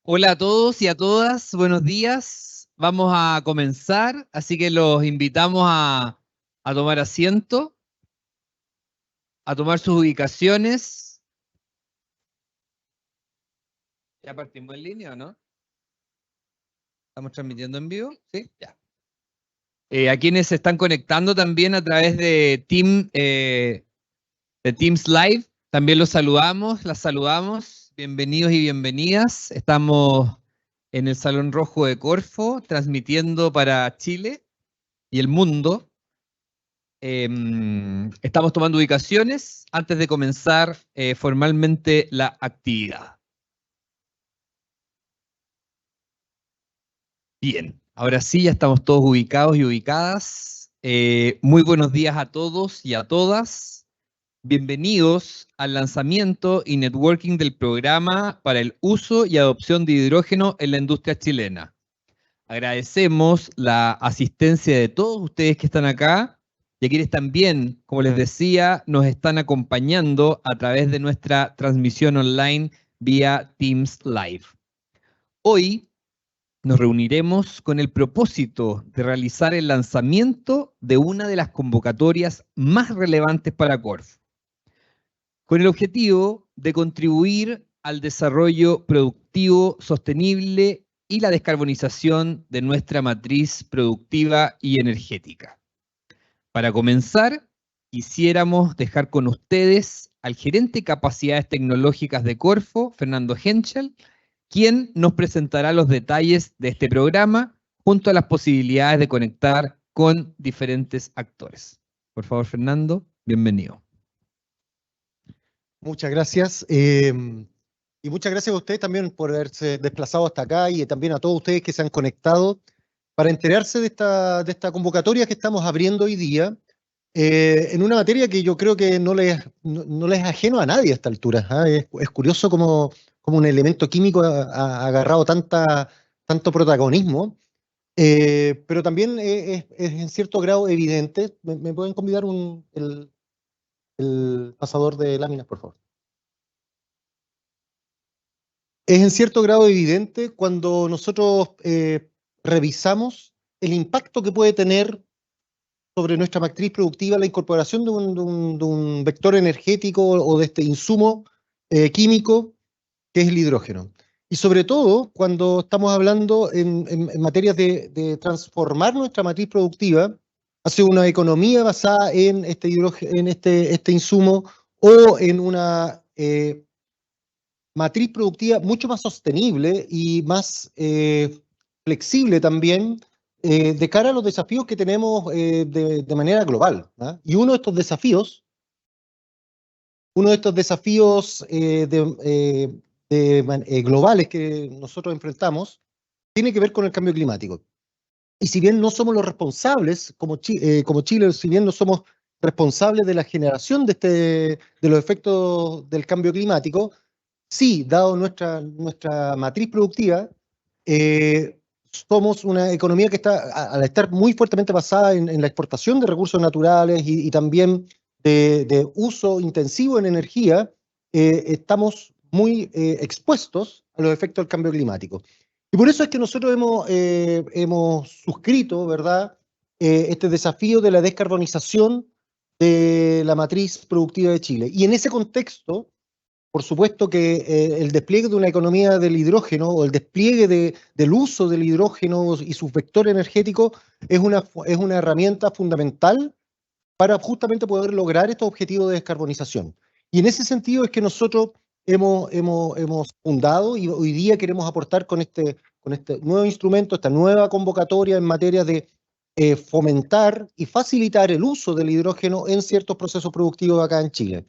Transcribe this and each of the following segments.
Hola a todos y a todas, buenos días. Vamos a comenzar, así que los invitamos a tomar asiento, a tomar sus ubicaciones. ¿Ya partimos en línea o no? ¿Estamos transmitiendo en vivo? Sí, ya. A quienes se están conectando también a través de Teams Live, también los saludamos, las saludamos. Bienvenidos y bienvenidas. Estamos en el Salón Rojo de Corfo, transmitiendo para Chile y el mundo. Estamos tomando ubicaciones antes de comenzar formalmente la actividad. Bien, ahora sí, ya estamos todos ubicados y ubicadas. Muy buenos días a todos y a todas. Bienvenidos al lanzamiento y networking del programa para el uso y adopción de hidrógeno en la industria chilena. Agradecemos la asistencia de todos ustedes que están acá y a quienes también, como les decía, nos están acompañando a través de nuestra transmisión online vía Teams Live. Hoy nos reuniremos con el propósito de realizar el lanzamiento de una de las convocatorias más relevantes para Corfo, con el objetivo de contribuir al desarrollo productivo sostenible y la descarbonización de nuestra matriz productiva y energética. Para comenzar, quisiéramos dejar con ustedes al gerente de capacidades tecnológicas de Corfo, Fernando Henschel, quien nos presentará los detalles de este programa junto a las posibilidades de conectar con diferentes actores. Por favor, Fernando, bienvenido. Muchas gracias. Y muchas gracias a ustedes también por haberse desplazado hasta acá y también a todos ustedes que se han conectado para enterarse de esta convocatoria que estamos abriendo hoy día en una materia que yo creo que no les es ajeno a nadie a esta altura. Es curioso como un elemento químico ha agarrado tanto protagonismo, pero también es en cierto grado evidente. ¿Me pueden convidar el pasador de láminas, por favor? Es en cierto grado evidente cuando nosotros revisamos el impacto que puede tener sobre nuestra matriz productiva la incorporación de un vector energético o de este insumo químico que es el hidrógeno. Y sobre todo cuando estamos hablando en materias de transformar nuestra matriz productiva hacia una economía basada en este insumo o en una matriz productiva mucho más sostenible y más flexible también de cara a los desafíos que tenemos de manera global. Y uno de estos desafíos globales que nosotros enfrentamos tiene que ver con el cambio climático. Y si bien no somos los responsables, como Chile, si bien no somos responsables de la generación de los efectos del cambio climático, sí, dado nuestra matriz productiva, somos una economía que está, al estar muy fuertemente basada en la exportación de recursos naturales y también de uso intensivo en energía, estamos muy expuestos a los efectos del cambio climático. Y por eso es que nosotros hemos suscrito, ¿verdad?, este desafío de la descarbonización de la matriz productiva de Chile. Y en ese contexto, por supuesto que el despliegue de una economía del hidrógeno o el despliegue del uso del hidrógeno y sus vectores energéticos es una herramienta fundamental para justamente poder lograr estos objetivos de descarbonización. Y en ese sentido es que nosotros hemos fundado y hoy día queremos aportar con este nuevo instrumento, esta nueva convocatoria en materia de fomentar y facilitar el uso del hidrógeno en ciertos procesos productivos acá en Chile.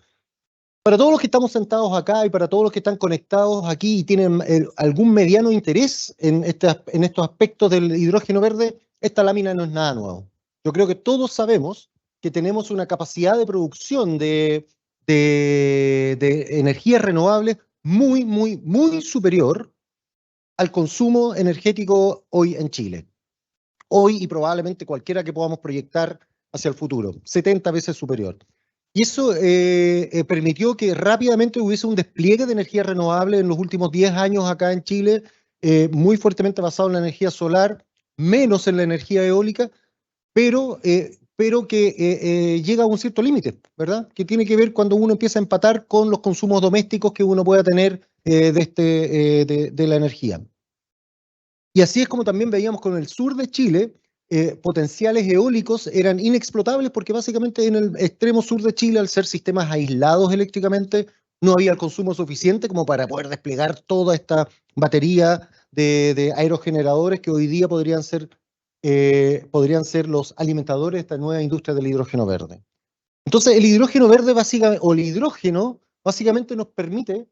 Para todos los que estamos sentados acá y para todos los que están conectados aquí y tienen algún mediano interés en estos aspectos del hidrógeno verde, esta lámina no es nada nuevo. Yo creo que todos sabemos que tenemos una capacidad de producción de energías renovables muy, muy, muy superior al consumo energético hoy en Chile. Hoy y probablemente cualquiera que podamos proyectar hacia el futuro, 70 veces superior. Y eso permitió que rápidamente hubiese un despliegue de energía renovable en los últimos 10 años acá en Chile, muy fuertemente basado en la energía solar, menos en la energía eólica, pero que llega a un cierto límite, ¿verdad? Que tiene que ver cuando uno empieza a empatar con los consumos domésticos que uno pueda tener de la energía. Y así es como también veíamos con el sur de Chile, potenciales eólicos eran inexplotables porque básicamente en el extremo sur de Chile, al ser sistemas aislados eléctricamente, no había el consumo suficiente como para poder desplegar toda esta batería de aerogeneradores que hoy día podrían ser los alimentadores de esta nueva industria del hidrógeno verde. Entonces, el hidrógeno verde básicamente, o el hidrógeno, básicamente nos permite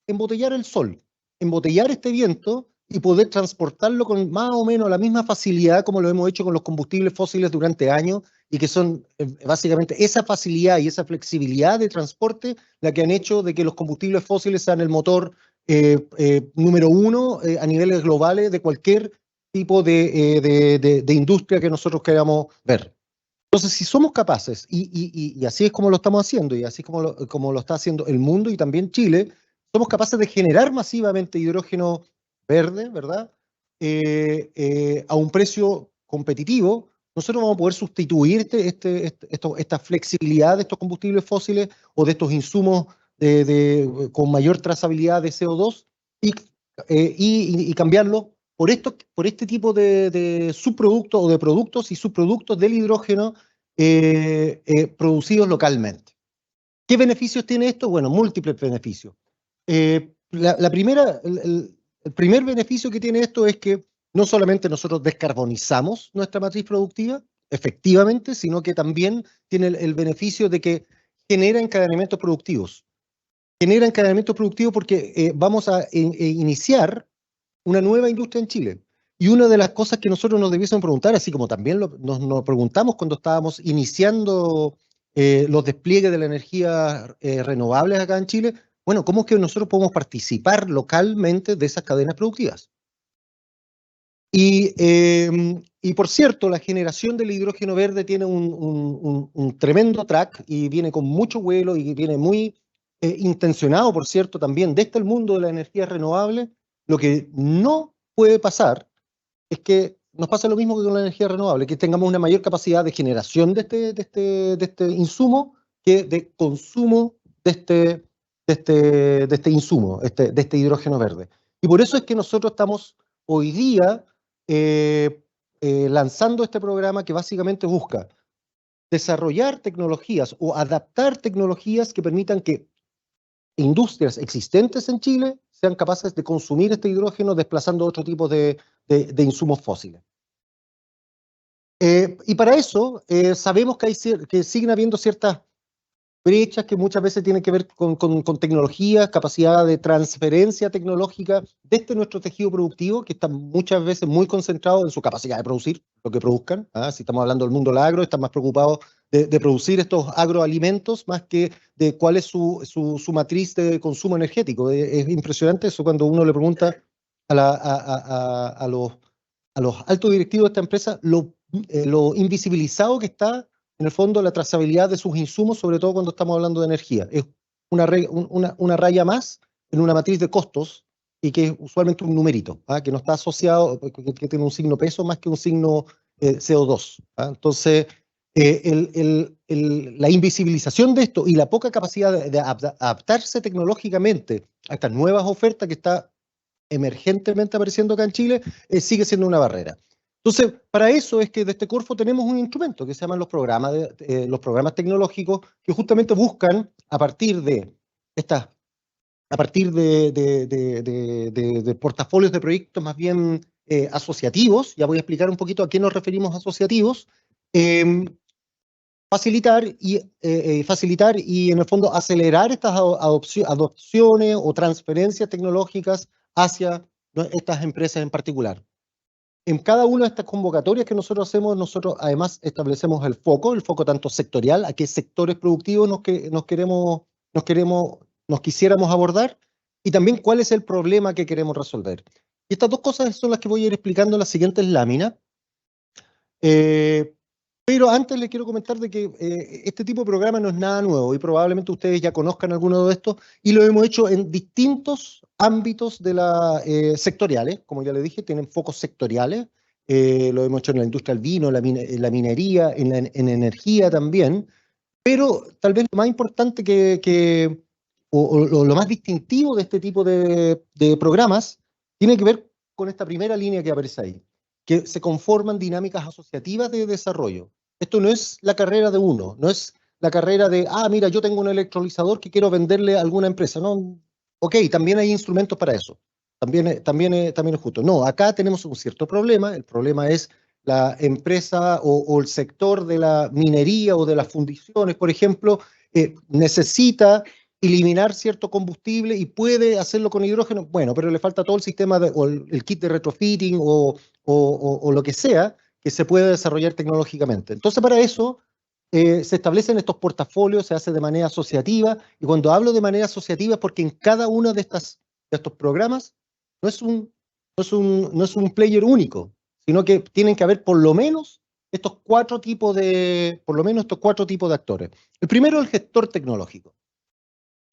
embotellar el sol, embotellar este viento y poder transportarlo con más o menos la misma facilidad como lo hemos hecho con los combustibles fósiles durante años y que son básicamente esa facilidad y esa flexibilidad de transporte la que han hecho de que los combustibles fósiles sean el motor número uno a niveles globales de cualquier tipo de industria que nosotros queramos ver. Entonces, si somos capaces, y así es como lo estamos haciendo, y así es como lo está haciendo el mundo y también Chile, somos capaces de generar masivamente hidrógeno verde, ¿verdad? A un precio competitivo, nosotros vamos a poder sustituir esta flexibilidad de estos combustibles fósiles o de estos insumos con mayor trazabilidad de CO2 y cambiarlo por este tipo de subproductos o de productos y subproductos del hidrógeno producidos localmente. ¿Qué beneficios tiene esto? Bueno, múltiples beneficios. El primer beneficio que tiene esto es que no solamente nosotros descarbonizamos nuestra matriz productiva, efectivamente, sino que también tiene el beneficio de que genera encadenamientos productivos. Genera encadenamientos productivos porque vamos a iniciar una nueva industria en Chile. Y una de las cosas que nosotros nos debiésemos preguntar, así como también nos preguntamos cuando estábamos iniciando los despliegues de la energía renovables acá en Chile, bueno, ¿cómo es que nosotros podemos participar localmente de esas cadenas productivas? Y por cierto, la generación del hidrógeno verde tiene un tremendo track y viene con mucho vuelo y viene muy intencionado, por cierto, también desde el mundo de la energía renovable. Lo que no puede pasar es que nos pase lo mismo que con la energía renovable, que tengamos una mayor capacidad de generación de este insumo que de consumo de este insumo, de este hidrógeno verde. Y por eso es que nosotros estamos hoy día lanzando este programa que básicamente busca desarrollar tecnologías o adaptar tecnologías que permitan que industrias existentes en Chile sean capaces de consumir este hidrógeno desplazando otro tipo de insumos fósiles. Y para eso sabemos que siguen habiendo ciertas brechas que muchas veces tienen que ver con tecnología, capacidad de transferencia tecnológica desde nuestro tejido productivo, que está muchas veces muy concentrado en su capacidad de producir lo que produzcan. Si estamos hablando del mundo del agro, están más preocupados de producir estos agroalimentos más que de cuál es su matriz de consumo energético. Es impresionante eso cuando uno le pregunta a los altos directivos de esta empresa lo invisibilizado que está en el fondo la trazabilidad de sus insumos, sobre todo cuando estamos hablando de energía. Es una raya más en una matriz de costos y que es usualmente un numerito, que no está asociado, que tiene un signo peso más que un signo CO2. Entonces, la invisibilización de esto y la poca capacidad de adaptarse tecnológicamente a estas nuevas ofertas que está emergentemente apareciendo acá en Chile, sigue siendo una barrera. Entonces, para eso es que desde Corfo tenemos un instrumento que se llaman los programas tecnológicos que justamente buscan, a partir de portafolios de proyectos más bien asociativos, ya voy a explicar un poquito a qué nos referimos asociativos, facilitar y en el fondo acelerar estas adopciones o transferencias tecnológicas hacia estas empresas en particular. En cada una de estas convocatorias que nosotros hacemos, nosotros además establecemos el foco tanto sectorial, a qué sectores productivos nos quisiéramos abordar, y también cuál es el problema que queremos resolver. Y estas dos cosas son las que voy a ir explicando en las siguientes láminas. Pero antes les quiero comentar de que este tipo de programa no es nada nuevo y probablemente ustedes ya conozcan alguno de estos y lo hemos hecho en distintos ámbitos de sectoriales, como ya les dije, tienen focos sectoriales, lo hemos hecho en la industria del vino, en la minería, en energía también, pero tal vez lo más importante o lo más distintivo de este tipo de programas tiene que ver con esta primera línea que aparece ahí, que se conforman dinámicas asociativas de desarrollo. Esto no es la carrera de uno, no es la carrera de, mira, yo tengo un electrolizador que quiero venderle a alguna empresa. No, ok, también hay instrumentos para eso. También es justo. No, acá tenemos un cierto problema. El problema es la empresa o el sector de la minería o de las fundiciones, por ejemplo, necesita eliminar cierto combustible y puede hacerlo con hidrógeno, bueno, pero le falta todo el sistema o el kit de retrofitting o lo que sea que se puede desarrollar tecnológicamente. Entonces, para eso se establecen estos portafolios, se hace de manera asociativa, y cuando hablo de manera asociativa es porque en cada uno de estos programas no es un player único, sino que tienen que haber por lo menos estos cuatro tipos de actores. El primero, el gestor tecnológico.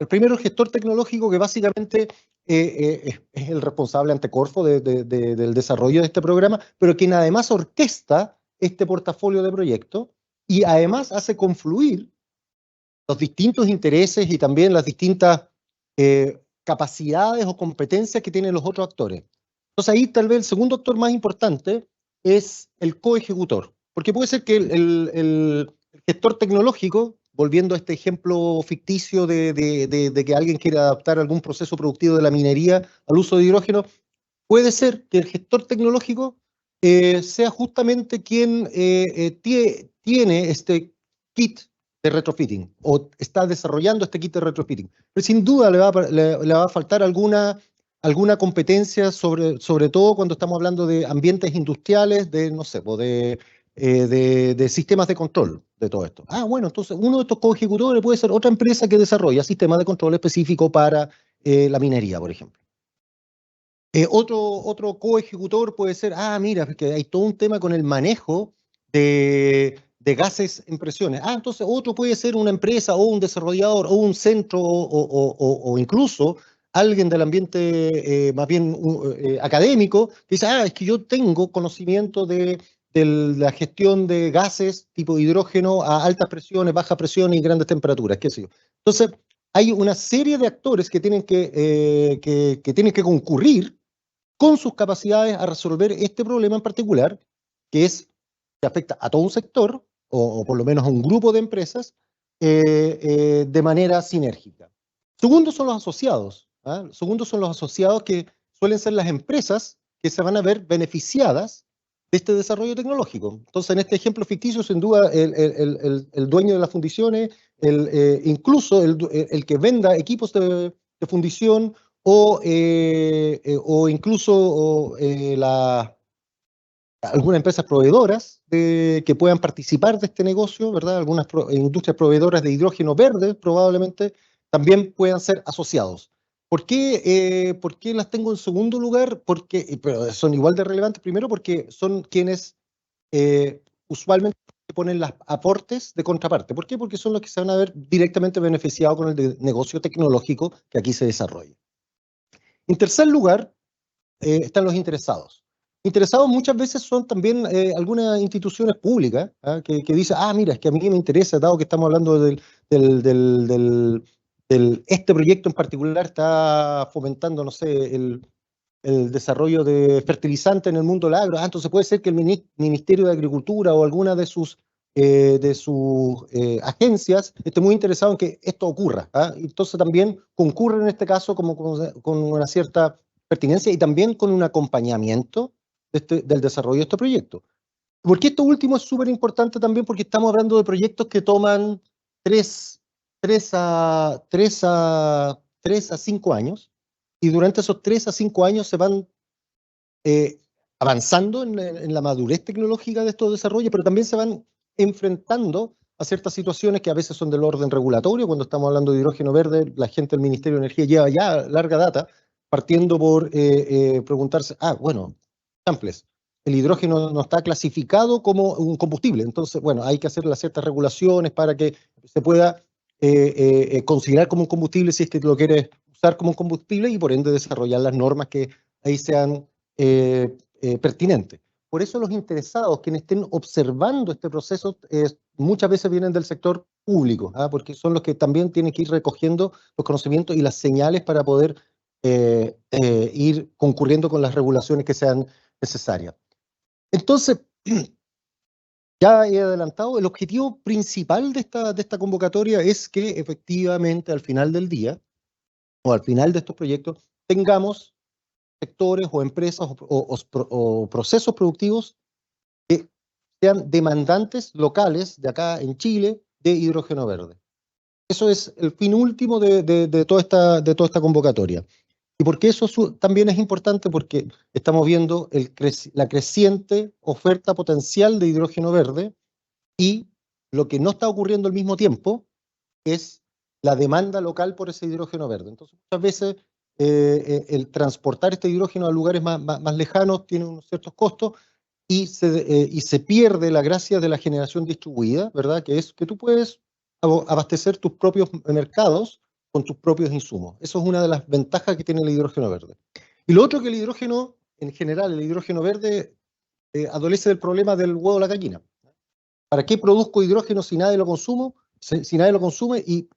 El primero, el gestor tecnológico, que básicamente es el responsable ante Corfo del desarrollo de este programa, pero quien además orquesta este portafolio de proyectos y además hace confluir los distintos intereses y también las distintas capacidades o competencias que tienen los otros actores. Entonces ahí tal vez el segundo actor más importante es el coejecutor, porque puede ser que el gestor tecnológico, volviendo a este ejemplo ficticio de que alguien quiera adaptar algún proceso productivo de la minería al uso de hidrógeno, puede ser que el gestor tecnológico sea justamente quien tiene este kit de retrofitting o está desarrollando este kit de retrofitting. Pero sin duda le va a faltar alguna competencia, sobre todo cuando estamos hablando de ambientes industriales, de, no sé, de sistemas de control de todo esto. Bueno, entonces uno de estos coejecutores puede ser otra empresa que desarrolla sistemas de control específico para la minería, por ejemplo. Otro coejecutor puede ser, mira, porque hay todo un tema con el manejo de gases en presiones. Entonces otro puede ser una empresa o un desarrollador o un centro o incluso alguien del ambiente más bien académico que dice, es que yo tengo conocimiento de la gestión de gases tipo hidrógeno a altas presiones, bajas presiones y grandes temperaturas, qué sé yo. Entonces, hay una serie de actores que tienen que tienen que concurrir con sus capacidades a resolver este problema en particular, que afecta a todo un sector, o por lo menos a un grupo de empresas, de manera sinérgica. Segundo son los asociados. Segundo son los asociados que suelen ser las empresas que se van a ver beneficiadas de este desarrollo tecnológico. Entonces, en este ejemplo ficticio, sin duda, el dueño de las fundiciones, incluso el que venda equipos de fundición o incluso algunas empresas proveedoras que puedan participar de este negocio, ¿verdad? Algunas industrias proveedoras de hidrógeno verde probablemente también puedan ser asociados. ¿Por qué las tengo en segundo lugar? Pero son igual de relevantes, primero porque son quienes usualmente ponen los aportes de contraparte. ¿Por qué? Porque son los que se van a ver directamente beneficiados con el negocio tecnológico que aquí se desarrolla. En tercer lugar, están los interesados. Interesados muchas veces son también algunas instituciones públicas que dicen, mira, es que a mí me interesa, dado que estamos hablando este proyecto en particular está fomentando, no sé, el desarrollo de fertilizante en el mundo del agro. Entonces puede ser que el Ministerio de Agricultura o alguna de sus agencias esté muy interesado en que esto ocurra. Entonces también concurre en este caso como con una cierta pertinencia y también con un acompañamiento del desarrollo de este proyecto. Porque esto último es súper importante también porque estamos hablando de proyectos que toman 3 a 5 años y durante esos 3 a 5 años se van avanzando en la madurez tecnológica de estos desarrollos, pero también se van enfrentando a ciertas situaciones que a veces son del orden regulatorio. Cuando estamos hablando de hidrógeno verde, la gente del Ministerio de Energía lleva ya larga data partiendo por preguntarse, bueno, samples. el hidrógeno no está clasificado como un combustible. Entonces, bueno, hay que hacer las ciertas regulaciones para que se pueda considerar como un combustible si es que lo quieres usar como un combustible y por ende desarrollar las normas que ahí sean pertinentes. Por eso los interesados, quienes estén observando este proceso, muchas veces vienen del sector público, porque son los que también tienen que ir recogiendo los conocimientos y las señales para poder ir concurriendo con las regulaciones que sean necesarias. Entonces, ya he adelantado, el objetivo principal de esta convocatoria es que efectivamente al final del día, o al final de estos proyectos, tengamos sectores o empresas o procesos productivos que sean demandantes locales de acá en Chile de hidrógeno verde. Eso es el fin último de toda esta convocatoria. ¿Y por qué eso también es importante? Porque estamos viendo la creciente oferta potencial de hidrógeno verde y lo que no está ocurriendo al mismo tiempo es la demanda local por ese hidrógeno verde. Entonces, muchas veces el transportar este hidrógeno a lugares más lejanos tiene unos ciertos costos y se pierde la gracia de la generación distribuida, ¿verdad? Que es que tú puedes abastecer tus propios mercados con tus propios insumos. Eso es una de las ventajas que tiene el hidrógeno verde. Y lo otro que el hidrógeno, en general, el hidrógeno verde adolece del problema del huevo o la gallina. ¿Para qué produzco hidrógeno si nadie lo consume? Si nadie lo consume, ¿y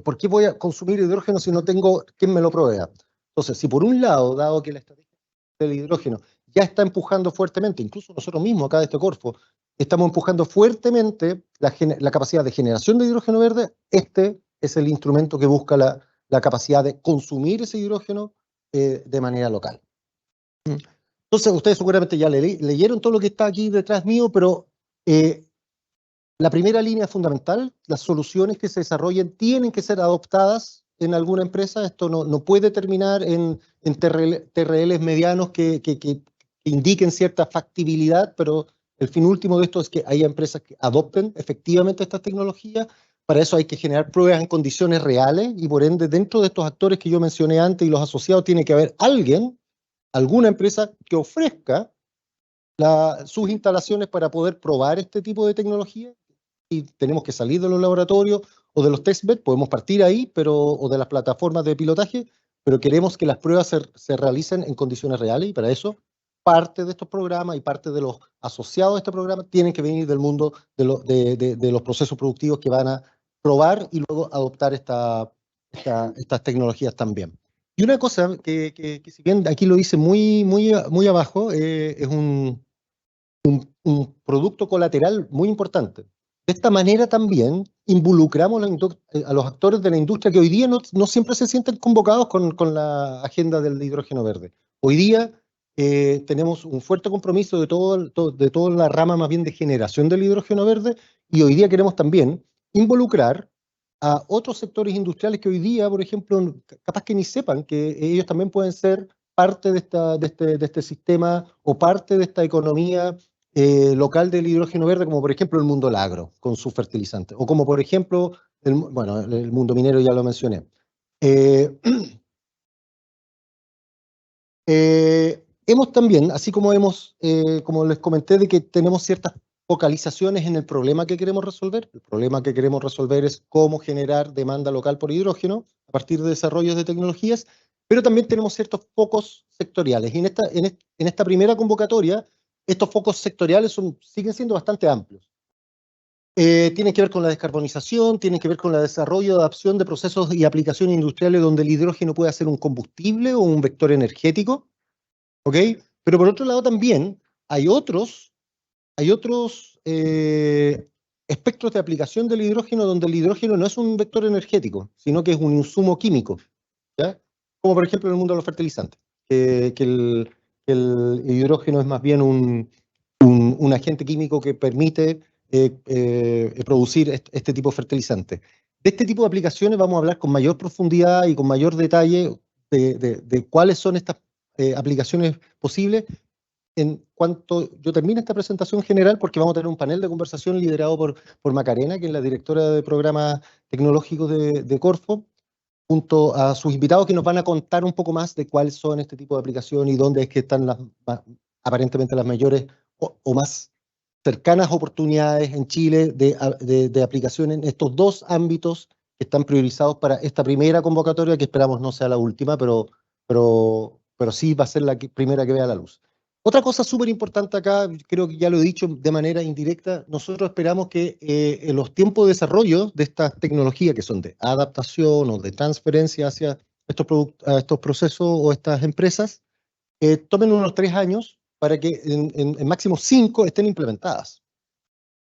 por qué voy a consumir hidrógeno si no tengo quien me lo provea? Entonces, si por un lado, dado que la estrategia del hidrógeno ya está empujando fuertemente, incluso nosotros mismos acá de este Corfo, estamos empujando fuertemente la capacidad de generación de hidrógeno verde, este es el instrumento que busca la capacidad de consumir ese hidrógeno de manera local. Entonces, ustedes seguramente ya leyeron todo lo que está aquí detrás mío, pero la primera línea fundamental, las soluciones que se desarrollen tienen que ser adoptadas en alguna empresa. Esto no puede terminar en TRLs medianos que indiquen cierta factibilidad, pero el fin último de esto es que haya empresas que adopten efectivamente estas tecnologías. Para eso hay que generar pruebas en condiciones reales y por ende dentro de estos actores que yo mencioné antes y los asociados tiene que haber alguna empresa que ofrezca sus instalaciones para poder probar este tipo de tecnología. Y tenemos que salir de los laboratorios o de los testbeds, podemos partir ahí, o de las plataformas de pilotaje, pero queremos que las pruebas se realicen en condiciones reales y para eso parte de estos programas y parte de los asociados a este programa tienen que venir del mundo de los procesos productivos que van a probar y luego adoptar estas tecnologías también. Y una cosa que si bien aquí lo dice muy abajo, es un producto colateral muy importante. De esta manera también involucramos a los actores de la industria que hoy día no siempre se sienten convocados con la agenda del hidrógeno verde. Hoy día tenemos un fuerte compromiso de toda la rama más bien de generación del hidrógeno verde y hoy día queremos también involucrar a otros sectores industriales que hoy día, por ejemplo, capaz que ni sepan que ellos también pueden ser parte de este sistema o parte de esta economía local del hidrógeno verde, como por ejemplo el mundo del agro, con sus fertilizantes, o como por ejemplo, el mundo minero ya lo mencioné. Hemos también, así como como les comenté, de que tenemos ciertas focalizaciones en el problema que queremos resolver. El problema que queremos resolver es cómo generar demanda local por hidrógeno a partir de desarrollos de tecnologías, pero también tenemos ciertos focos sectoriales. Y en esta primera convocatoria, estos focos sectoriales siguen siendo bastante amplios. Tienen que ver con la descarbonización, tienen que ver con el desarrollo y adaptación de procesos y aplicaciones industriales donde el hidrógeno puede ser un combustible o un vector energético, ¿ok? Pero por otro lado también hay otros espectros de aplicación del hidrógeno donde el hidrógeno no es un vector energético, sino que es un insumo químico, ¿ya? Como por ejemplo en el mundo de los fertilizantes, que el hidrógeno es más bien un agente químico que permite producir este tipo de fertilizantes. De este tipo de aplicaciones vamos a hablar con mayor profundidad y con mayor detalle de cuáles son estas aplicaciones posibles en cuanto yo termine esta presentación general, porque vamos a tener un panel de conversación liderado por Macarena, que es la directora de programas tecnológicos de Corfo, junto a sus invitados que nos van a contar un poco más de cuáles son este tipo de aplicaciones y dónde es que están aparentemente las mayores o más cercanas oportunidades en Chile de aplicación en estos dos ámbitos que están priorizados para esta primera convocatoria, que esperamos no sea la última, pero sí va a ser la primera que vea la luz. Otra cosa súper importante acá, creo que ya lo he dicho de manera indirecta, nosotros esperamos que en los tiempos de desarrollo de estas tecnologías que son de adaptación o de transferencia hacia estos procesos o estas empresas, tomen unos 3 años para que en máximo 5 estén implementadas,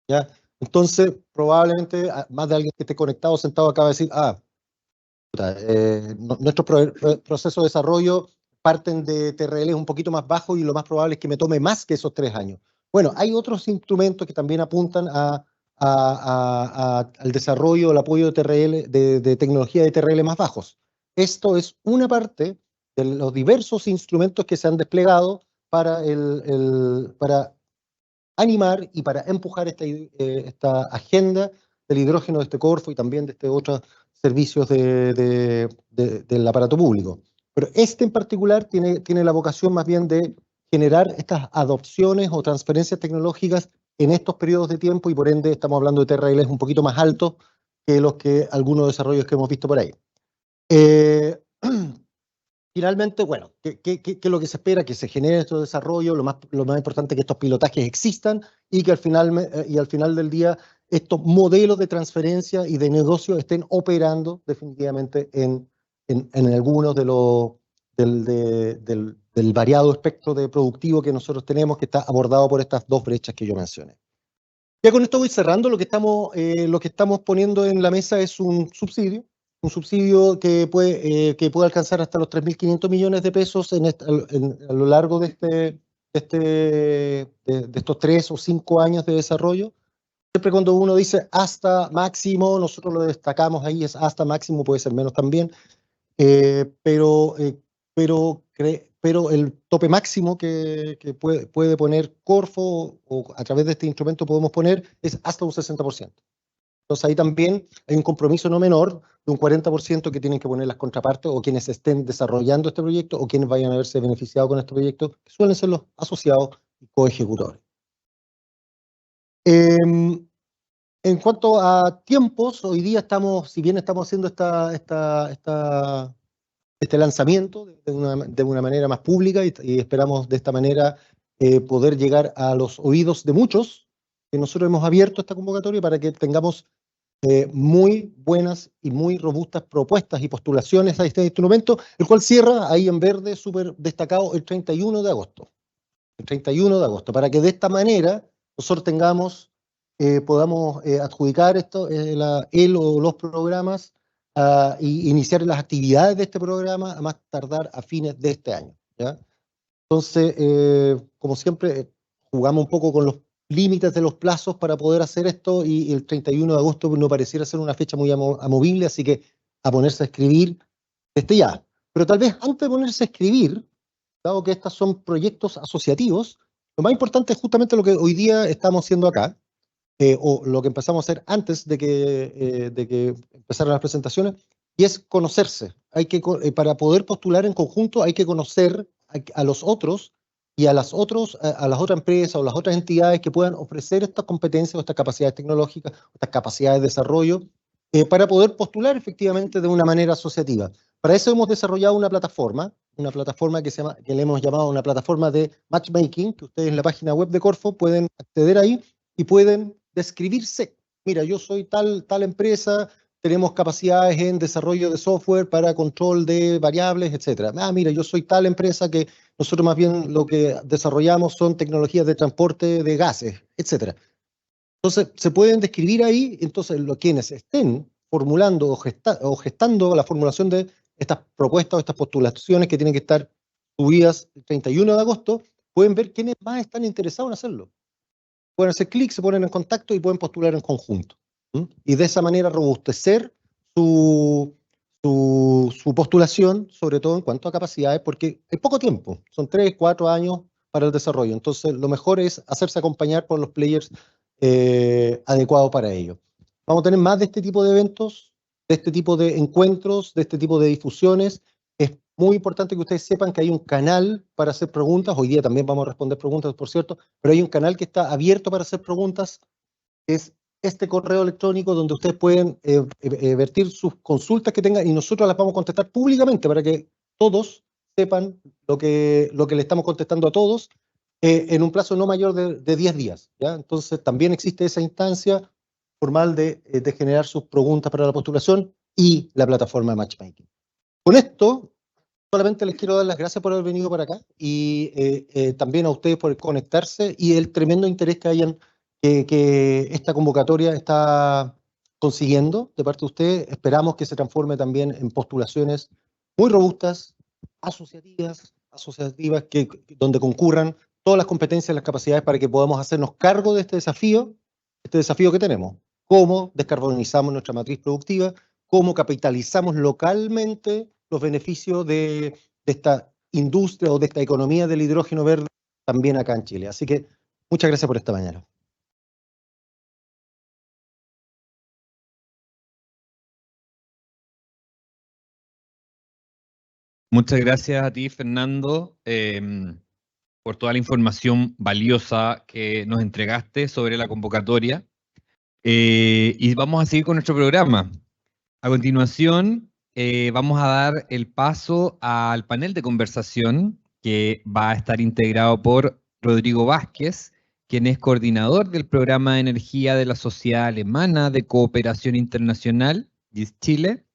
¿ya? Entonces, probablemente más de alguien que esté conectado, sentado acá va a decir, nuestros procesos de desarrollo parten de TRL un poquito más bajo y lo más probable es que me tome más que esos 3 años. Bueno, hay otros instrumentos que también apuntan al desarrollo, al apoyo de TRL, de tecnología de TRL más bajos. Esto es una parte de los diversos instrumentos que se han desplegado para animar y para empujar esta agenda del hidrógeno de este Corfo y también de otros servicios del aparato público. Pero este en particular tiene la vocación más bien de generar estas adopciones o transferencias tecnológicas en estos periodos de tiempo y por ende estamos hablando de TRLs un poquito más altos que algunos desarrollos que hemos visto por ahí. Finalmente, bueno, ¿qué es lo que se espera? Que se genere estos desarrollos, lo más importante es que estos pilotajes existan y que al final del día estos modelos de transferencia y de negocio estén operando definitivamente en algunos del variado espectro de productivo que nosotros tenemos, que está abordado por estas dos brechas que yo mencioné. Ya con esto voy cerrando. Lo que estamos poniendo en la mesa es un subsidio que puede alcanzar hasta los 3.500 millones de pesos a lo largo de estos 3 o 5 años de desarrollo. Siempre cuando uno dice hasta máximo, nosotros lo destacamos ahí, es hasta máximo, puede ser menos también, pero el tope máximo que puede poner Corfo o a través de este instrumento podemos poner es hasta un 60%. Entonces ahí también hay un compromiso no menor de un 40% que tienen que poner las contrapartes o quienes estén desarrollando este proyecto o quienes vayan a verse beneficiados con este proyecto, que suelen ser los asociados y coejecutores. En cuanto a tiempos, hoy día si bien estamos haciendo este lanzamiento de una manera más pública y esperamos de esta manera poder llegar a los oídos de muchos, que nosotros hemos abierto esta convocatoria para que tengamos muy buenas y muy robustas propuestas y postulaciones a este instrumento, el cual cierra ahí en verde, súper destacado, el 31 de agosto. El 31 de agosto, para que de esta manera nosotros podamos adjudicar el o los programas y iniciar las actividades de este programa a más tardar a fines de este año, ¿ya? Entonces, como siempre, jugamos un poco con los límites de los plazos para poder hacer esto y el 31 de agosto no pareciera ser una fecha muy amovible, así que a ponerse a escribir desde ya. Pero tal vez antes de ponerse a escribir, dado que estos son proyectos asociativos, lo más importante es justamente lo que hoy día estamos haciendo acá, o lo que empezamos a hacer antes de que empezaran las presentaciones, y es conocerse. Para poder postular en conjunto hay que conocer a los otros y a las otras empresas o las otras entidades que puedan ofrecer estas competencias o estas capacidades tecnológicas, o estas capacidades de desarrollo, para poder postular efectivamente de una manera asociativa. Para eso hemos desarrollado una plataforma que le hemos llamado una plataforma de matchmaking, que ustedes en la página web de Corfo pueden acceder ahí y pueden describirse. Mira, yo soy tal empresa, tenemos capacidades en desarrollo de software para control de variables, etc. Mira, yo soy tal empresa que nosotros más bien lo que desarrollamos son tecnologías de transporte de gases, etc. Entonces, se pueden describir ahí, entonces quienes estén formulando o gestando la formulación de estas propuestas o estas postulaciones que tienen que estar subidas el 31 de agosto, pueden ver quiénes más están interesados en hacerlo. Pueden hacer clic, se ponen en contacto y pueden postular en conjunto. Y de esa manera robustecer su postulación, sobre todo en cuanto a capacidades, porque es poco tiempo, son 3, 4 años para el desarrollo. Entonces, lo mejor es hacerse acompañar por los players adecuados para ello. Vamos a tener más de este tipo de eventos, de este tipo de encuentros, de este tipo de difusiones. Es muy importante que ustedes sepan que hay un canal para hacer preguntas. Hoy día también vamos a responder preguntas, por cierto, pero hay un canal que está abierto para hacer preguntas. Es este correo electrónico donde ustedes pueden vertir sus consultas que tengan y nosotros las vamos a contestar públicamente para que todos sepan lo que le estamos contestando a todos en un plazo no mayor de 10 días. ¿Ya? Entonces también existe esa instancia formal de generar sus preguntas para la postulación y la plataforma de matchmaking. Con esto, solamente les quiero dar las gracias por haber venido para acá y también a ustedes por conectarse y el tremendo interés que esta convocatoria está consiguiendo de parte de ustedes. Esperamos que se transforme también en postulaciones muy robustas, asociativas donde concurran todas las competencias y las capacidades para que podamos hacernos cargo de este desafío que tenemos. Cómo descarbonizamos nuestra matriz productiva, cómo capitalizamos localmente los beneficios de esta industria o de esta economía del hidrógeno verde también acá en Chile. Así que muchas gracias por esta mañana. Muchas gracias a ti, Fernando, por toda la información valiosa que nos entregaste sobre la convocatoria. Y vamos a seguir con nuestro programa. A continuación, vamos a dar el paso al panel de conversación que va a estar integrado por Rodrigo Vázquez, quien es coordinador del programa de energía de la Sociedad Alemana de Cooperación Internacional, GIS Chile.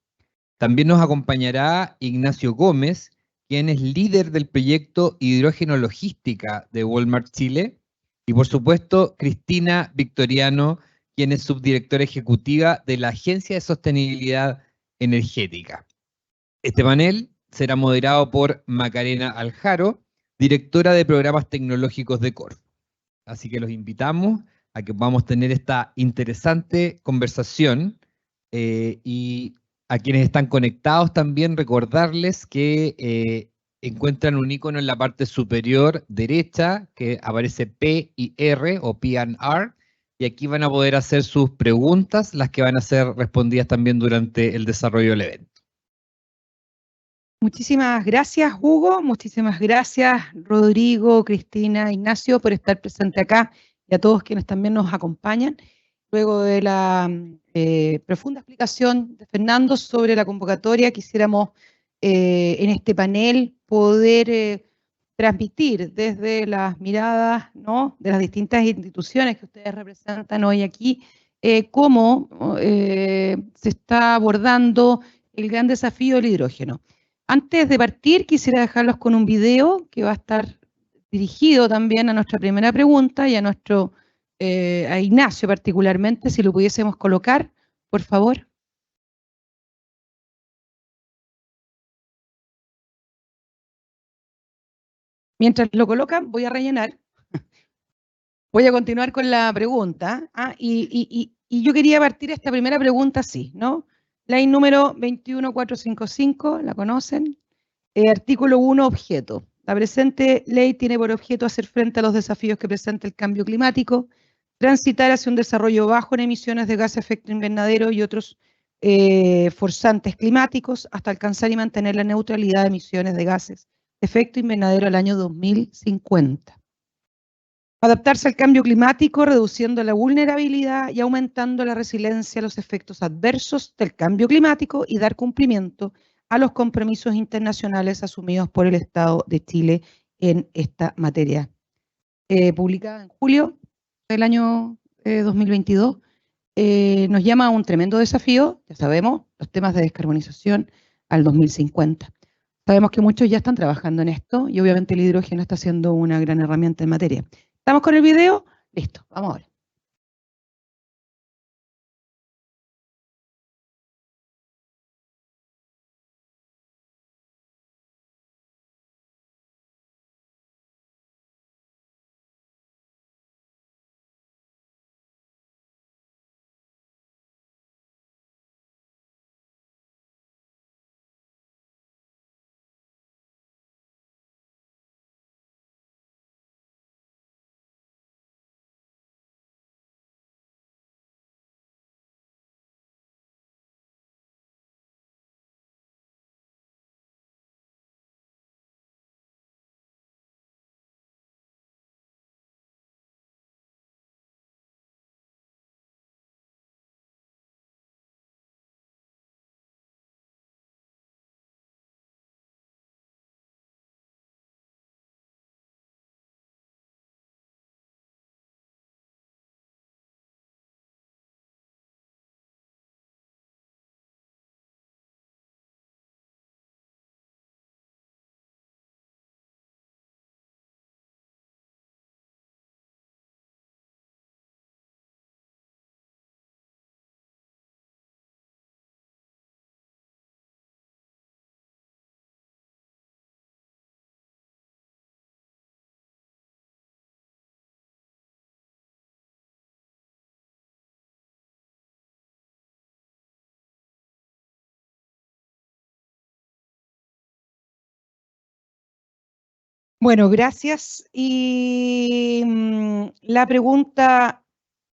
También nos acompañará Ignacio Gómez, quien es líder del proyecto Hidrógeno Logística de Walmart Chile. Y por supuesto, Cristina Victoriano, quien es subdirectora ejecutiva de la Agencia de Sostenibilidad Energética. Este panel será moderado por Macarena Aljaro, directora de programas tecnológicos de Corfo. Así que los invitamos a que podamos tener esta interesante conversación y a quienes están conectados también recordarles que encuentran un icono en la parte superior derecha que aparece P y R o P and R, y aquí van a poder hacer sus preguntas, las que van a ser respondidas también durante el desarrollo del evento. Muchísimas gracias, Hugo. Muchísimas gracias, Rodrigo, Cristina, Ignacio, por estar presente acá y a todos quienes también nos acompañan. Luego de la profunda explicación de Fernando sobre la convocatoria, quisiéramos en este panel poder transmitir desde las miradas, ¿no?, de las distintas instituciones que ustedes representan hoy aquí, cómo se está abordando el gran desafío del hidrógeno. Antes de partir, quisiera dejarlos con un video que va a estar dirigido también a nuestra primera pregunta y a a Ignacio particularmente, si lo pudiésemos colocar, por favor. Mientras lo colocan, voy a rellenar. Voy a continuar con la pregunta. Y yo quería partir esta primera pregunta así, ¿no? Ley número 21455, ¿la conocen? Artículo 1, objeto. La presente ley tiene por objeto hacer frente a los desafíos que presenta el cambio climático, transitar hacia un desarrollo bajo en emisiones de gases de efecto invernadero y otros forzantes climáticos hasta alcanzar y mantener la neutralidad de emisiones de gases de efecto invernadero al año 2050. Adaptarse al cambio climático, reduciendo la vulnerabilidad y aumentando la resiliencia a los efectos adversos del cambio climático y dar cumplimiento a los compromisos internacionales asumidos por el Estado de Chile en esta materia. Publicada en julio del año 2022, nos llama a un tremendo desafío, ya sabemos, los temas de descarbonización al 2050. Sabemos que muchos ya están trabajando en esto y obviamente el hidrógeno está siendo una gran herramienta en materia. ¿Estamos con el video? Listo, vamos ahora. Bueno, gracias. Y la pregunta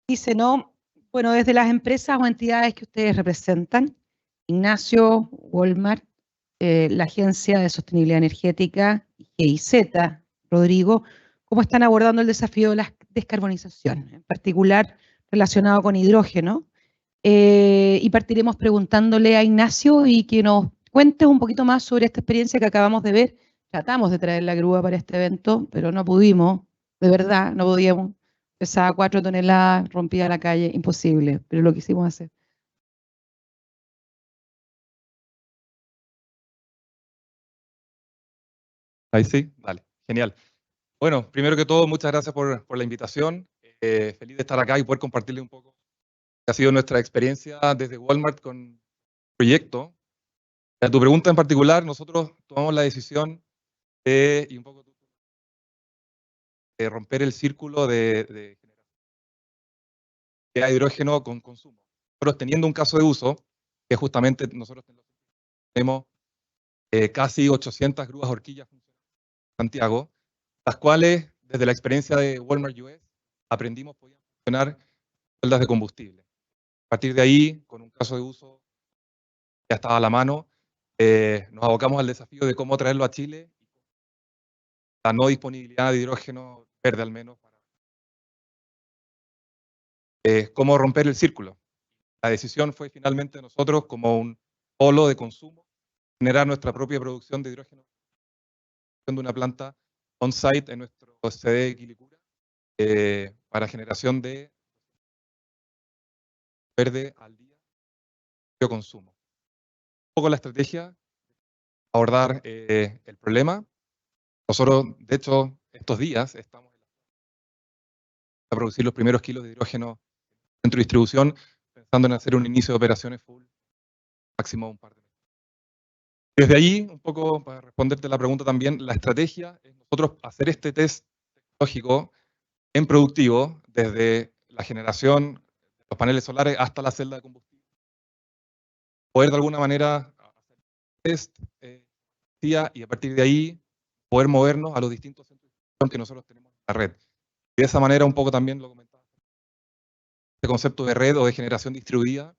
dice, ¿no? Bueno, desde las empresas o entidades que ustedes representan, Ignacio, Walmart, la Agencia de Sostenibilidad Energética, GIZ, Rodrigo, ¿cómo están abordando el desafío de la descarbonización, en particular relacionado con hidrógeno? Y partiremos preguntándole a Ignacio y que nos cuente un poquito más sobre esta experiencia que acabamos de ver. Tratamos de traer la grúa para este evento, pero no pudimos, de verdad, no podíamos. Pesaba 4 toneladas, rompía la calle, imposible, pero lo quisimos hacer. Ahí sí, vale, genial. Bueno, primero que todo, muchas gracias por la invitación. Feliz de estar acá y poder compartirle un poco qué ha sido nuestra experiencia desde Walmart con el proyecto. A tu pregunta en particular, nosotros tomamos la decisión de, y un poco, de romper el círculo de generación de hidrógeno con consumo. Nosotros teniendo un caso de uso, que justamente nosotros tenemos casi 800 grúas horquillas en Santiago, las cuales, desde la experiencia de Walmart US, aprendimos podían funcionar celdas de combustible. A partir de ahí, con un caso de uso ya estaba a la mano, nos abocamos al desafío de cómo traerlo a Chile, la no disponibilidad de hidrógeno verde al menos, para cómo romper el círculo. La decisión fue finalmente nosotros, como un polo de consumo, generar nuestra propia producción de hidrógeno de una planta on-site en nuestro CD de Quilicura para generación de verde al día de consumo. Un poco la estrategia, abordar el problema. Nosotros, de hecho, estos días estamos a producir los primeros kilos de hidrógeno en el centro de distribución, pensando en hacer un inicio de operaciones full, máximo un par de meses. Desde allí, un poco para responderte la pregunta también, la estrategia es nosotros hacer este test tecnológico en productivo, desde la generación de los paneles solares hasta la celda de combustible. Poder de alguna manera hacer test y a partir de ahí poder movernos a los distintos centros de distribución que nosotros tenemos en la red. Y de esa manera un poco también lo comentaba, este concepto de red o de generación distribuida,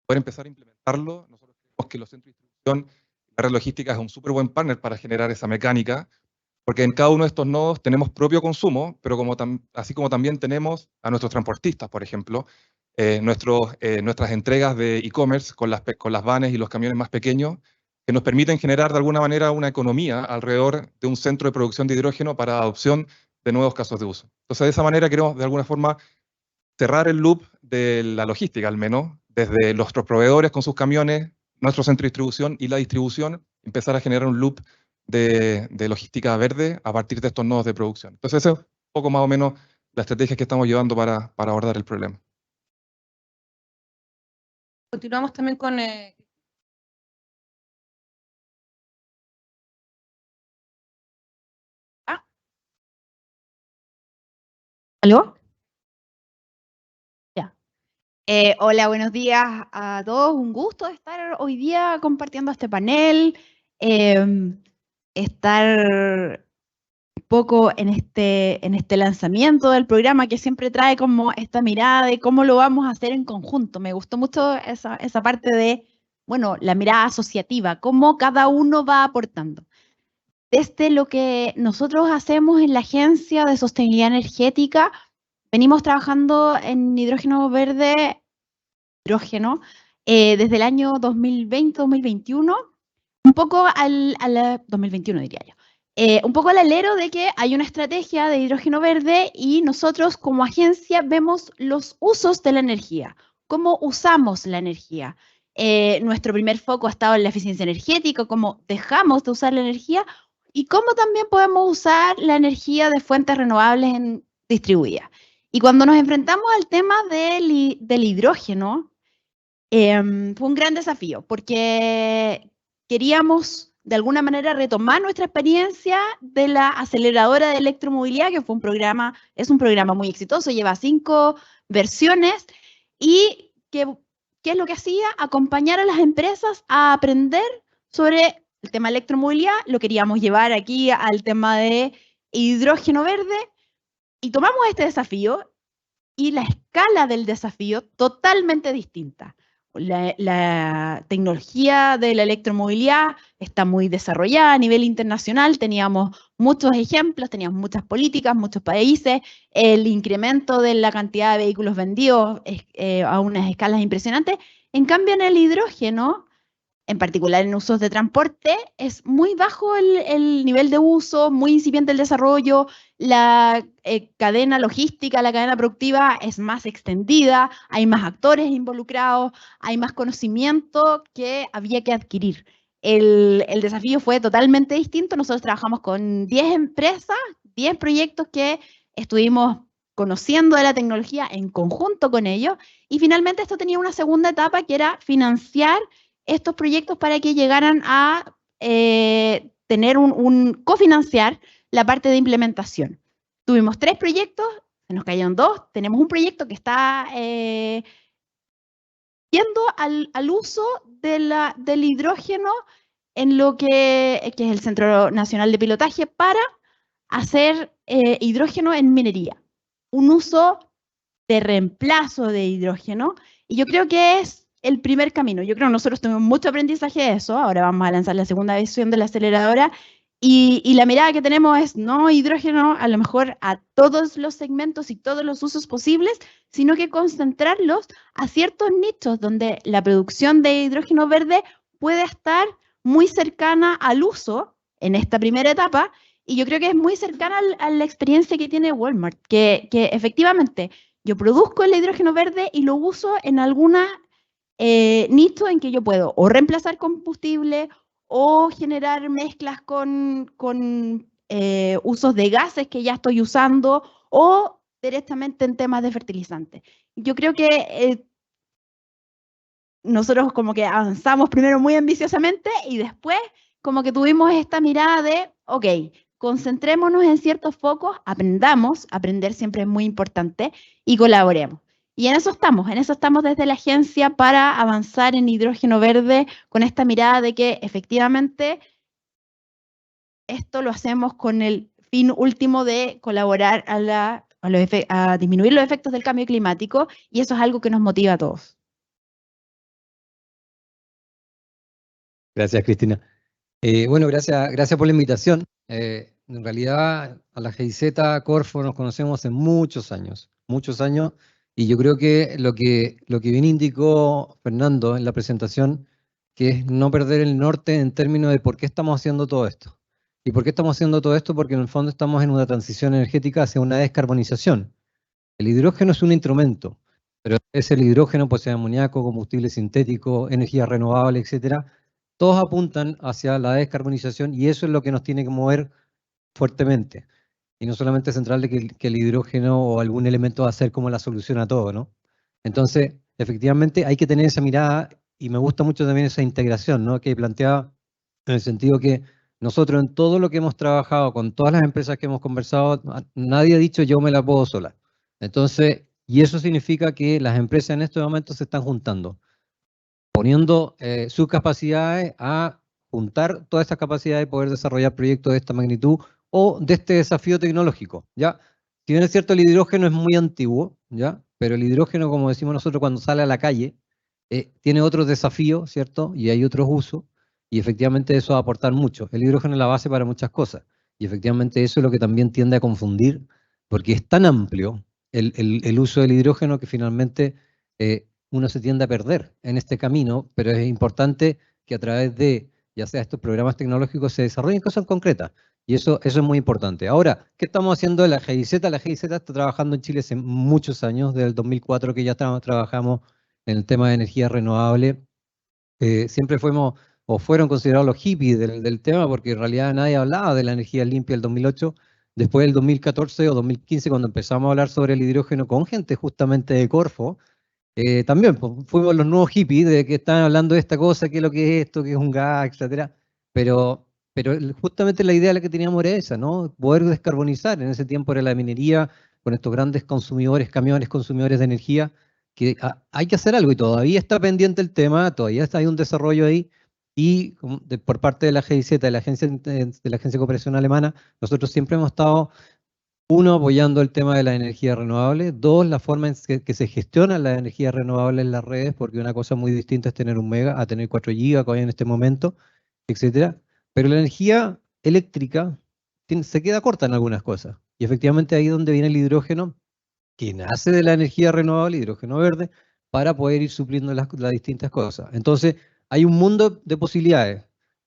poder empezar a implementarlo. Nosotros creemos que los centros de distribución, la red logística es un súper buen partner para generar esa mecánica, porque en cada uno de estos nodos tenemos propio consumo, pero así como también tenemos a nuestros transportistas, por ejemplo, nuestras entregas de e-commerce con las vanes y los camiones más pequeños, que nos permiten generar de alguna manera una economía alrededor de un centro de producción de hidrógeno para adopción de nuevos casos de uso. Entonces, de esa manera queremos de alguna forma cerrar el loop de la logística, al menos, desde nuestros proveedores con sus camiones, nuestro centro de distribución y la distribución, empezar a generar un loop de logística verde a partir de estos nodos de producción. Entonces, esa es un poco más o menos la estrategia que estamos llevando para abordar el problema. Continuamos también con... ¿Aló? Ya. Hola, buenos días a todos. Un gusto estar hoy día compartiendo este panel, estar un poco en este lanzamiento del programa que siempre trae como esta mirada de cómo lo vamos a hacer en conjunto. Me gustó mucho esa parte de, bueno, la mirada asociativa, cómo cada uno va aportando. Desde lo que nosotros hacemos en la Agencia de Sostenibilidad Energética, venimos trabajando en hidrógeno verde, desde el año 2020-2021, un poco 2021 diría yo, un poco al alero de que hay una estrategia de hidrógeno verde y nosotros como agencia vemos los usos de la energía, cómo usamos la energía. Nuestro primer foco ha estado en la eficiencia energética, cómo dejamos de usar la energía y cómo también podemos usar la energía de fuentes renovables distribuidas. Y cuando nos enfrentamos al tema del hidrógeno, fue un gran desafío, porque queríamos de alguna manera retomar nuestra experiencia de la aceleradora de electromovilidad, que es un programa muy exitoso, lleva 5 versiones, y ¿qué es lo que hacía? Acompañar a las empresas a aprender sobre el tema electromovilidad, lo queríamos llevar aquí al tema de hidrógeno verde, y tomamos este desafío y la escala del desafío totalmente distinta. La tecnología de la electromovilidad está muy desarrollada a nivel internacional, teníamos muchos ejemplos, teníamos muchas políticas, muchos países, el incremento de la cantidad de vehículos vendidos a unas escalas impresionantes. En cambio, en el hidrógeno, en particular en usos de transporte, es muy bajo el nivel de uso, muy incipiente el desarrollo, la cadena logística, la cadena productiva es más extendida, hay más actores involucrados, hay más conocimiento que había que adquirir. El desafío fue totalmente distinto. Nosotros trabajamos con 10 empresas, 10 proyectos que estuvimos conociendo de la tecnología en conjunto con ellos, y finalmente esto tenía una segunda etapa que era financiar estos proyectos para que llegaran a tener cofinanciar la parte de implementación. Tuvimos 3 proyectos, se nos cayeron 2, tenemos un proyecto que está yendo al uso del hidrógeno en lo que es el Centro Nacional de Pilotaje para hacer hidrógeno en minería. Un uso de reemplazo de hidrógeno, y yo creo que es el primer camino. Yo creo que nosotros tenemos mucho aprendizaje de eso. Ahora vamos a lanzar la segunda versión de la aceleradora, y la mirada que tenemos es no hidrógeno a lo mejor a todos los segmentos y todos los usos posibles, sino que concentrarlos a ciertos nichos donde la producción de hidrógeno verde puede estar muy cercana al uso en esta primera etapa, y yo creo que es muy cercana a la experiencia que tiene Walmart, que efectivamente yo produzco el hidrógeno verde y lo uso en alguna nicho en que yo puedo o reemplazar combustible o generar mezclas con usos de gases que ya estoy usando, o directamente en temas de fertilizantes. Yo creo que nosotros como que avanzamos primero muy ambiciosamente y después como que tuvimos esta mirada de, ok, concentrémonos en ciertos focos, aprender siempre es muy importante, y colaboremos. Y en eso estamos desde la agencia para avanzar en hidrógeno verde con esta mirada de que efectivamente esto lo hacemos con el fin último de colaborar a disminuir los efectos del cambio climático, y eso es algo que nos motiva a todos. Gracias, Cristina. Bueno, gracias por la invitación. En realidad, a la GIZ Corfo nos conocemos hace muchos años, y yo creo que lo que bien indicó Fernando en la presentación, que es no perder el norte en términos de por qué estamos haciendo todo esto. ¿Y por qué estamos haciendo todo esto? Porque en el fondo estamos en una transición energética hacia una descarbonización. El hidrógeno es un instrumento, pero es el hidrógeno, pues sea amoníaco, combustible sintético, energía renovable, etcétera. Todos apuntan hacia la descarbonización, y eso es lo que nos tiene que mover fuertemente. Y no solamente central de que el hidrógeno o algún elemento va a ser como la solución a todo, ¿no? Entonces, efectivamente, hay que tener esa mirada, y me gusta mucho también esa integración, ¿no?, que planteaba, en el sentido que nosotros en todo lo que hemos trabajado, con todas las empresas que hemos conversado, nadie ha dicho yo me la puedo sola. Entonces, y eso significa que las empresas en estos momentos se están juntando, poniendo sus capacidades a juntar todas estas capacidades de poder desarrollar proyectos de esta magnitud o de este desafío tecnológico, ¿ya? Si bien es cierto, el hidrógeno es muy antiguo, ¿ya? Pero el hidrógeno, como decimos nosotros, cuando sale a la calle, tiene otros desafíos, ¿cierto? Y hay otros usos, y efectivamente eso va a aportar mucho. El hidrógeno es la base para muchas cosas, y efectivamente eso es lo que también tiende a confundir, porque es tan amplio el uso del hidrógeno que finalmente uno se tiende a perder en este camino, pero es importante que a través de, ya sea estos programas tecnológicos, se desarrollen cosas concretas, y eso es muy importante. Ahora, ¿qué estamos haciendo en la GIZ? La GIZ está trabajando en Chile hace muchos años, desde el 2004 que ya trabajamos en el tema de energía renovable. Siempre fuimos, o fueron considerados los hippies del tema, porque en realidad nadie hablaba de la energía limpia el 2008. Después del 2014 o 2015, cuando empezamos a hablar sobre el hidrógeno con gente justamente de Corfo, también pues, fuimos los nuevos hippies de que estaban hablando de esta cosa, qué es lo que es esto, qué es un gas, etcétera. Pero justamente la idea la que teníamos era esa, ¿no? Poder descarbonizar. En ese tiempo era la minería, con estos grandes consumidores, camiones consumidores de energía, que hay que hacer algo, y todavía está pendiente el tema, todavía hay un desarrollo ahí, Y por parte de la GIZ, de la Agencia de Cooperación Alemana, nosotros siempre hemos estado, uno, apoyando el tema de la energía renovable, dos, la forma en que se gestionan las energías renovables en las redes, porque una cosa muy distinta es tener 1 mega a tener 4 gigas que hay en este momento, etcétera. Pero la energía eléctrica se queda corta en algunas cosas. Y efectivamente ahí es donde viene el hidrógeno, que nace de la energía renovable, hidrógeno verde, para poder ir supliendo las distintas cosas. Entonces, hay un mundo de posibilidades.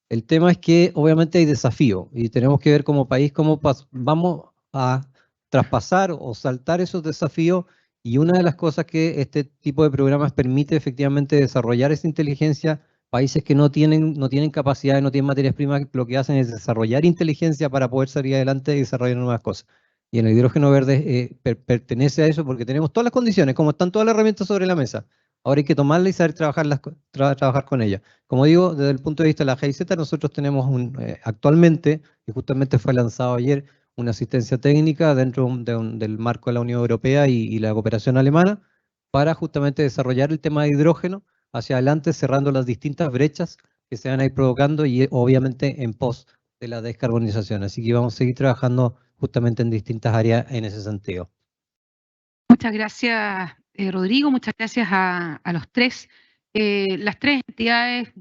El tema es que obviamente hay desafíos y tenemos que ver como país cómo vamos a traspasar o saltar esos desafíos, y una de las cosas que este tipo de programas permite efectivamente desarrollar esa inteligencia. Países que no tienen capacidad, no tienen materias primas, lo que hacen es desarrollar inteligencia para poder salir adelante y desarrollar nuevas cosas. Y en el hidrógeno verde pertenece a eso porque tenemos todas las condiciones, como están todas las herramientas sobre la mesa. Ahora hay que tomarlas y saber trabajar con ellas. Como digo, desde el punto de vista de la GIZ, nosotros tenemos actualmente, y justamente fue lanzado ayer, una asistencia técnica dentro del marco de la Unión Europea y la cooperación alemana para justamente desarrollar el tema de hidrógeno hacia adelante, cerrando las distintas brechas que se van a ir provocando y obviamente en pos de la descarbonización. Así que vamos a seguir trabajando justamente en distintas áreas en ese sentido. Muchas gracias, Rodrigo, muchas gracias a los tres. Las tres entidades,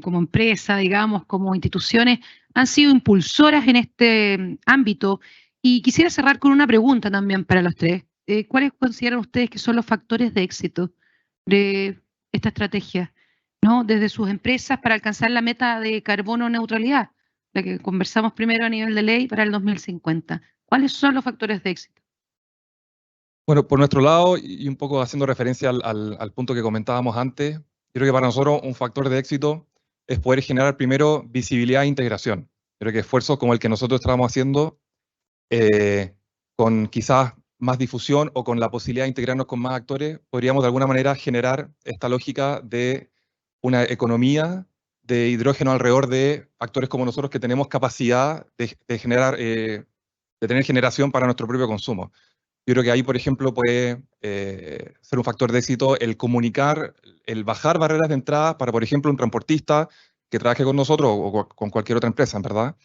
como empresa, digamos, como instituciones, han sido impulsoras en este ámbito. Y quisiera cerrar con una pregunta también para los tres. ¿Cuáles consideran ustedes que son los factores de éxito de esta estrategia, ¿no? Desde sus empresas para alcanzar la meta de carbono neutralidad, la que conversamos primero a nivel de ley para el 2050? ¿Cuáles son los factores de éxito? Bueno, por nuestro lado, y un poco haciendo referencia al punto que comentábamos antes, creo que para nosotros un factor de éxito es poder generar primero visibilidad e integración. Creo que esfuerzos como el que nosotros estamos haciendo, con quizás más difusión o con la posibilidad de integrarnos con más actores, podríamos de alguna manera generar esta lógica de una economía de hidrógeno alrededor de actores como nosotros que tenemos capacidad de generar, de tener generación para nuestro propio consumo. Yo creo que ahí, por ejemplo, puede ser un factor de éxito el comunicar, el bajar barreras de entrada para, por ejemplo, un transportista que trabaje con nosotros o con cualquier otra empresa, en verdad,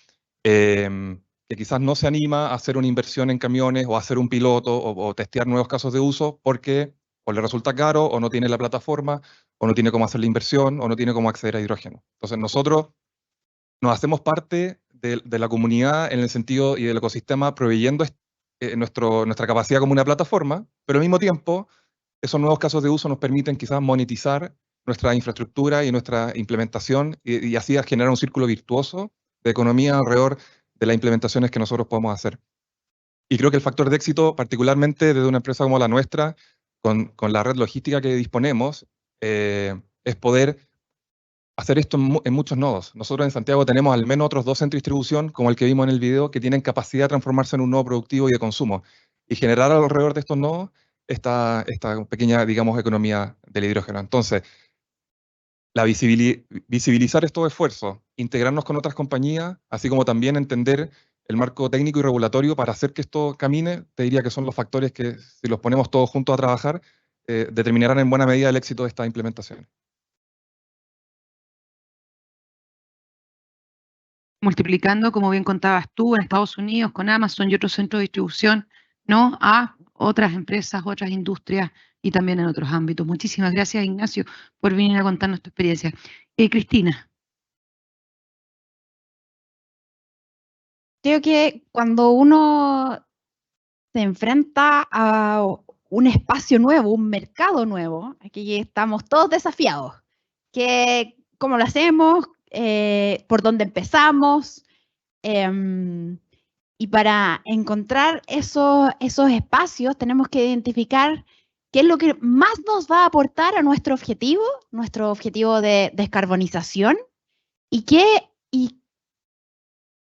que quizás no se anima a hacer una inversión en camiones o a hacer un piloto o testear nuevos casos de uso porque o le resulta caro o no tiene la plataforma o no tiene cómo hacer la inversión o no tiene cómo acceder a hidrógeno. Entonces nosotros nos hacemos parte de la comunidad en el sentido y del ecosistema proveyendo nuestra capacidad como una plataforma, pero al mismo tiempo esos nuevos casos de uso nos permiten quizás monetizar nuestra infraestructura y nuestra implementación y así generar un círculo virtuoso de economía alrededor de las implementaciones que nosotros podemos hacer. Y creo que el factor de éxito, particularmente desde una empresa como la nuestra, con la red logística que disponemos, es poder hacer esto en muchos nodos. Nosotros en Santiago tenemos al menos otros 2 centros de distribución, como el que vimos en el video, que tienen capacidad de transformarse en un nodo productivo y de consumo, y generar alrededor de estos nodos esta pequeña, digamos, economía del hidrógeno. Entonces, visibilizar estos esfuerzos, integrarnos con otras compañías, así como también entender el marco técnico y regulatorio para hacer que esto camine, te diría que son los factores que, si los ponemos todos juntos a trabajar, determinarán en buena medida el éxito de esta implementación. Multiplicando, como bien contabas tú, en Estados Unidos con Amazon y otros centros de distribución, ¿no? A otras empresas, otras industrias y también en otros ámbitos. Muchísimas gracias, Ignacio, por venir a contarnos tu experiencia. Cristina. Creo que cuando uno se enfrenta a un espacio nuevo, un mercado nuevo, aquí estamos todos desafiados. ¿Cómo lo hacemos? ¿Por dónde empezamos? Y para encontrar esos espacios tenemos que identificar qué es lo que más nos va a aportar a nuestro objetivo de descarbonización,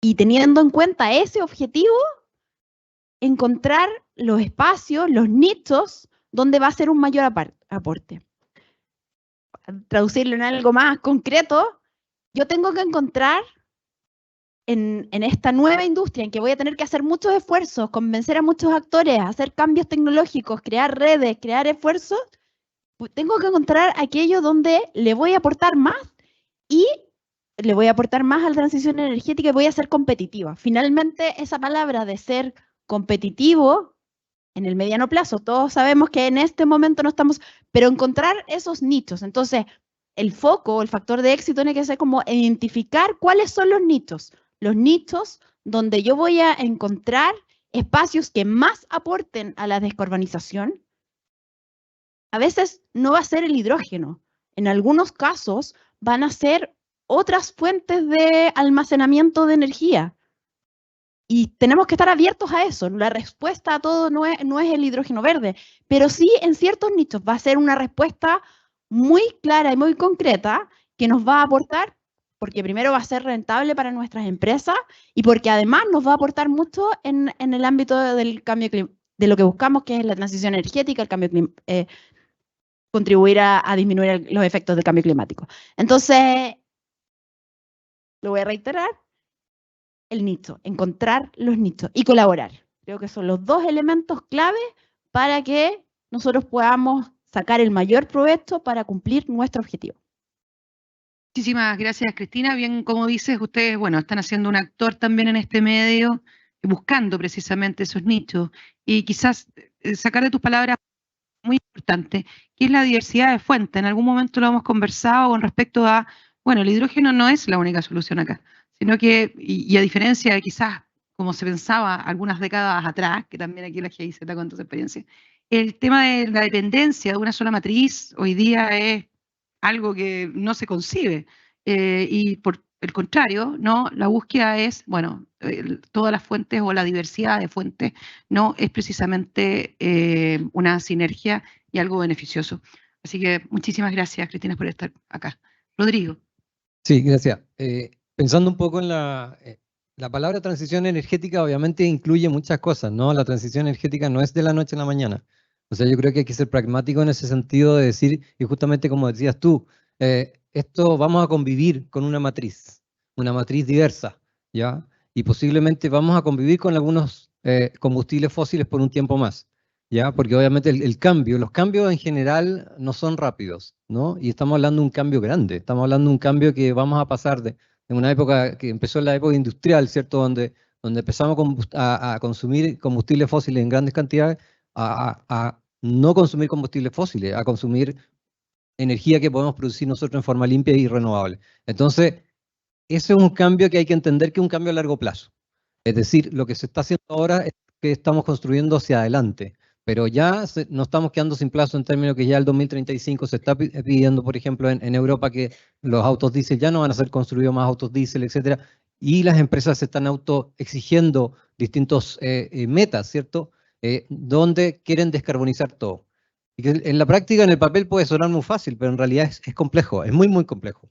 y teniendo en cuenta ese objetivo, encontrar los espacios, los nichos, donde va a ser un mayor aporte. Traducirlo en algo más concreto, yo tengo que encontrar en esta nueva industria en que voy a tener que hacer muchos esfuerzos, convencer a muchos actores, hacer cambios tecnológicos, crear redes, crear esfuerzos, tengo que encontrar aquello donde le voy a aportar más y le voy a aportar más a la transición energética y voy a ser competitiva. Finalmente, esa palabra de ser competitivo en el mediano plazo, todos sabemos que en este momento no estamos, pero encontrar esos nichos. Entonces, el foco, el factor de éxito tiene que ser como identificar cuáles son los nichos donde yo voy a encontrar espacios que más aporten a la descarbonización. A veces no va a ser el hidrógeno. En algunos casos van a ser otras fuentes de almacenamiento de energía. Y tenemos que estar abiertos a eso. La respuesta a todo no es el hidrógeno verde, pero sí en ciertos nichos va a ser una respuesta muy clara y muy concreta que nos va a aportar, porque primero va a ser rentable para nuestras empresas y porque además nos va a aportar mucho en el ámbito del cambio de lo que buscamos, que es la transición energética, el cambio contribuir a disminuir los efectos del cambio climático. Entonces, lo voy a reiterar, el nicho, encontrar los nichos y colaborar. Creo que son los dos elementos clave para que nosotros podamos sacar el mayor provecho para cumplir nuestro objetivo. Muchísimas gracias, Cristina. Bien, como dices, ustedes, bueno, están haciendo un actor también en este medio, buscando precisamente esos nichos. Y quizás sacar de tus palabras muy importante, que es la diversidad de fuentes. En algún momento lo hemos conversado con respecto a, bueno, el hidrógeno no es la única solución acá, sino que, y a diferencia de quizás como se pensaba algunas décadas atrás, que también aquí la GIZ con tus experiencias, el tema de la dependencia de una sola matriz hoy día es algo que no se concibe. Y por el contrario, ¿no? La búsqueda es, bueno, todas las fuentes o la diversidad de fuentes, ¿no? Es precisamente una sinergia y algo beneficioso. Así que muchísimas gracias, Cristina, por estar acá. Rodrigo. Sí, gracias. Pensando un poco en la palabra transición energética, obviamente incluye muchas cosas, ¿no? La transición energética no es de la noche a la mañana. O sea, yo creo que hay que ser pragmático en ese sentido de decir, y justamente como decías tú, esto vamos a convivir con una matriz diversa, ¿ya? Y posiblemente vamos a convivir con algunos combustibles fósiles por un tiempo más, ¿ya? Porque obviamente los cambios en general no son rápidos, ¿no? Y estamos hablando de un cambio grande, estamos hablando de un cambio que vamos a pasar de una época que empezó en la época industrial, ¿cierto? Donde empezamos a consumir combustibles fósiles en grandes cantidades, a no consumir combustibles fósiles, a consumir energía que podemos producir nosotros en forma limpia y renovable. Entonces, ese es un cambio que hay que entender que es un cambio a largo plazo. Es decir, lo que se está haciendo ahora es que estamos construyendo hacia adelante, pero ya no estamos quedando sin plazo en términos que ya el 2035 se está pidiendo, por ejemplo, en Europa que los autos diésel ya no van a ser construidos más autos diésel, etcétera, y las empresas se están exigiendo distintos metas, ¿cierto? Donde quieren descarbonizar todo. Y que en la práctica, en el papel puede sonar muy fácil, pero en realidad es complejo, es muy, muy complejo.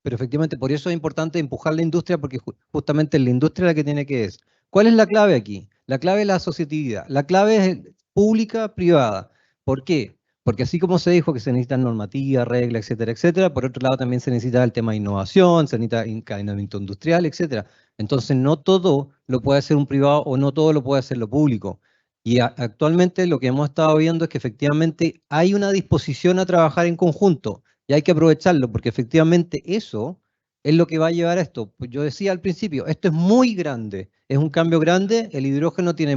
Pero efectivamente, por eso es importante empujar la industria, porque justamente la industria es la que tiene que es. ¿Cuál es la clave aquí? La clave es la asociatividad. La clave es pública, privada. ¿Por qué? Porque así como se dijo que se necesitan normativas, reglas, etcétera, etcétera, por otro lado también se necesita el tema de innovación, se necesita encadenamiento industrial, etcétera. Entonces no todo lo puede hacer un privado o no todo lo puede hacer lo público. Y actualmente lo que hemos estado viendo es que efectivamente hay una disposición a trabajar en conjunto. Y hay que aprovecharlo, porque efectivamente eso es lo que va a llevar a esto. Pues yo decía al principio, esto es muy grande, es un cambio grande, el hidrógeno tiene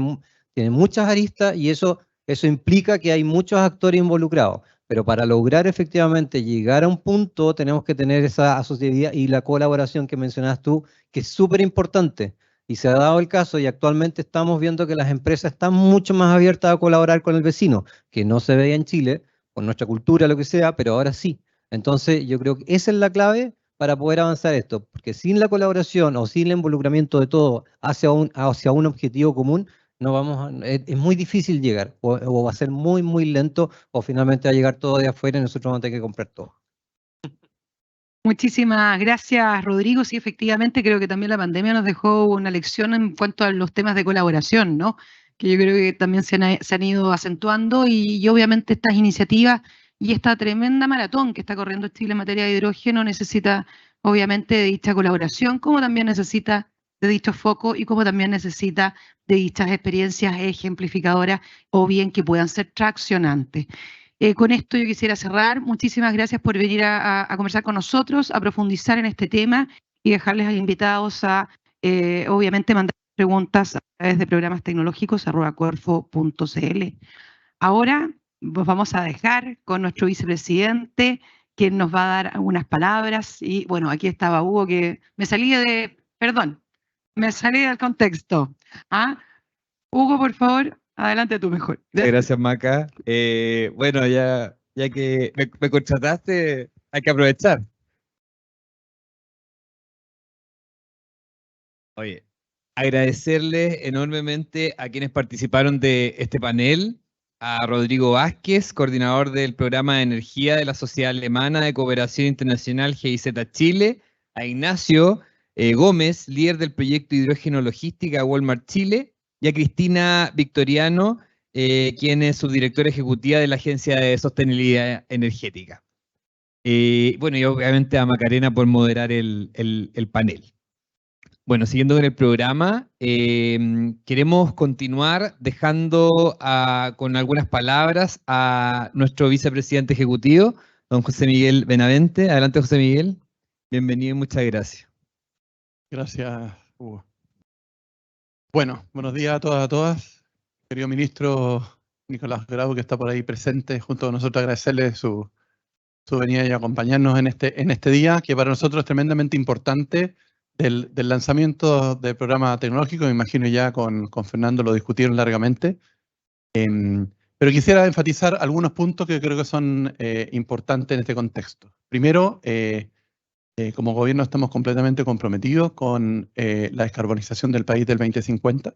muchas aristas y eso implica que hay muchos actores involucrados. Pero para lograr efectivamente llegar a un punto, tenemos que tener esa asociatividad y la colaboración que mencionas tú, que es súper importante. Y se ha dado el caso y actualmente estamos viendo que las empresas están mucho más abiertas a colaborar con el vecino, que no se veía en Chile, por nuestra cultura, lo que sea, pero ahora sí. Entonces, yo creo que esa es la clave para poder avanzar esto, porque sin la colaboración o sin el involucramiento de todo hacia un objetivo común, no es muy difícil llegar, o va a ser muy, muy lento, o finalmente va a llegar todo de afuera y nosotros vamos a tener que comprar todo. Muchísimas gracias, Rodrigo. Sí, efectivamente, creo que también la pandemia nos dejó una lección en cuanto a los temas de colaboración, ¿no? Que yo creo que también se han ido acentuando y obviamente estas iniciativas y esta tremenda maratón que está corriendo Chile en materia de hidrógeno necesita obviamente de dicha colaboración, como también necesita de dichos focos y como también necesita de dichas experiencias ejemplificadoras o bien que puedan ser traccionantes. Con esto yo quisiera cerrar. Muchísimas gracias por venir a conversar con nosotros, a profundizar en este tema y dejarles a invitados a, obviamente, mandar preguntas a través de programas tecnológicos @corfo.cl. Ahora nos vamos a dejar con nuestro vicepresidente, quien nos va a dar algunas palabras. Y bueno, aquí estaba Hugo, que me salí del contexto. ¿Ah? Hugo, por favor, adelante tú mejor. Gracias, Maca. Bueno, ya que me contrataste, hay que aprovechar. Oye, agradecerles enormemente a quienes participaron de este panel, a Rodrigo Vázquez, coordinador del programa de energía de la Sociedad Alemana de Cooperación Internacional GIZ Chile, a Ignacio Gómez, líder del proyecto Hidrógeno Logística Walmart Chile, y a Cristina Victoriano, quien es subdirectora ejecutiva de la Agencia de Sostenibilidad Energética. Bueno, y obviamente a Macarena por moderar el panel. Bueno, siguiendo con el programa, queremos continuar dejando con algunas palabras a nuestro vicepresidente ejecutivo, don José Miguel Benavente. Adelante, José Miguel. Bienvenido y muchas gracias. Gracias, Hugo. Bueno, buenos días a todas, a todas. Querido ministro Nicolás Grau, que está por ahí presente, junto a nosotros, agradecerle su venida y acompañarnos en este día, que para nosotros es tremendamente importante, del lanzamiento del programa tecnológico. Me imagino ya con Fernando lo discutieron largamente. Pero quisiera enfatizar algunos puntos que creo que son importantes en este contexto. Primero, como gobierno estamos completamente comprometidos con la descarbonización del país del 2050.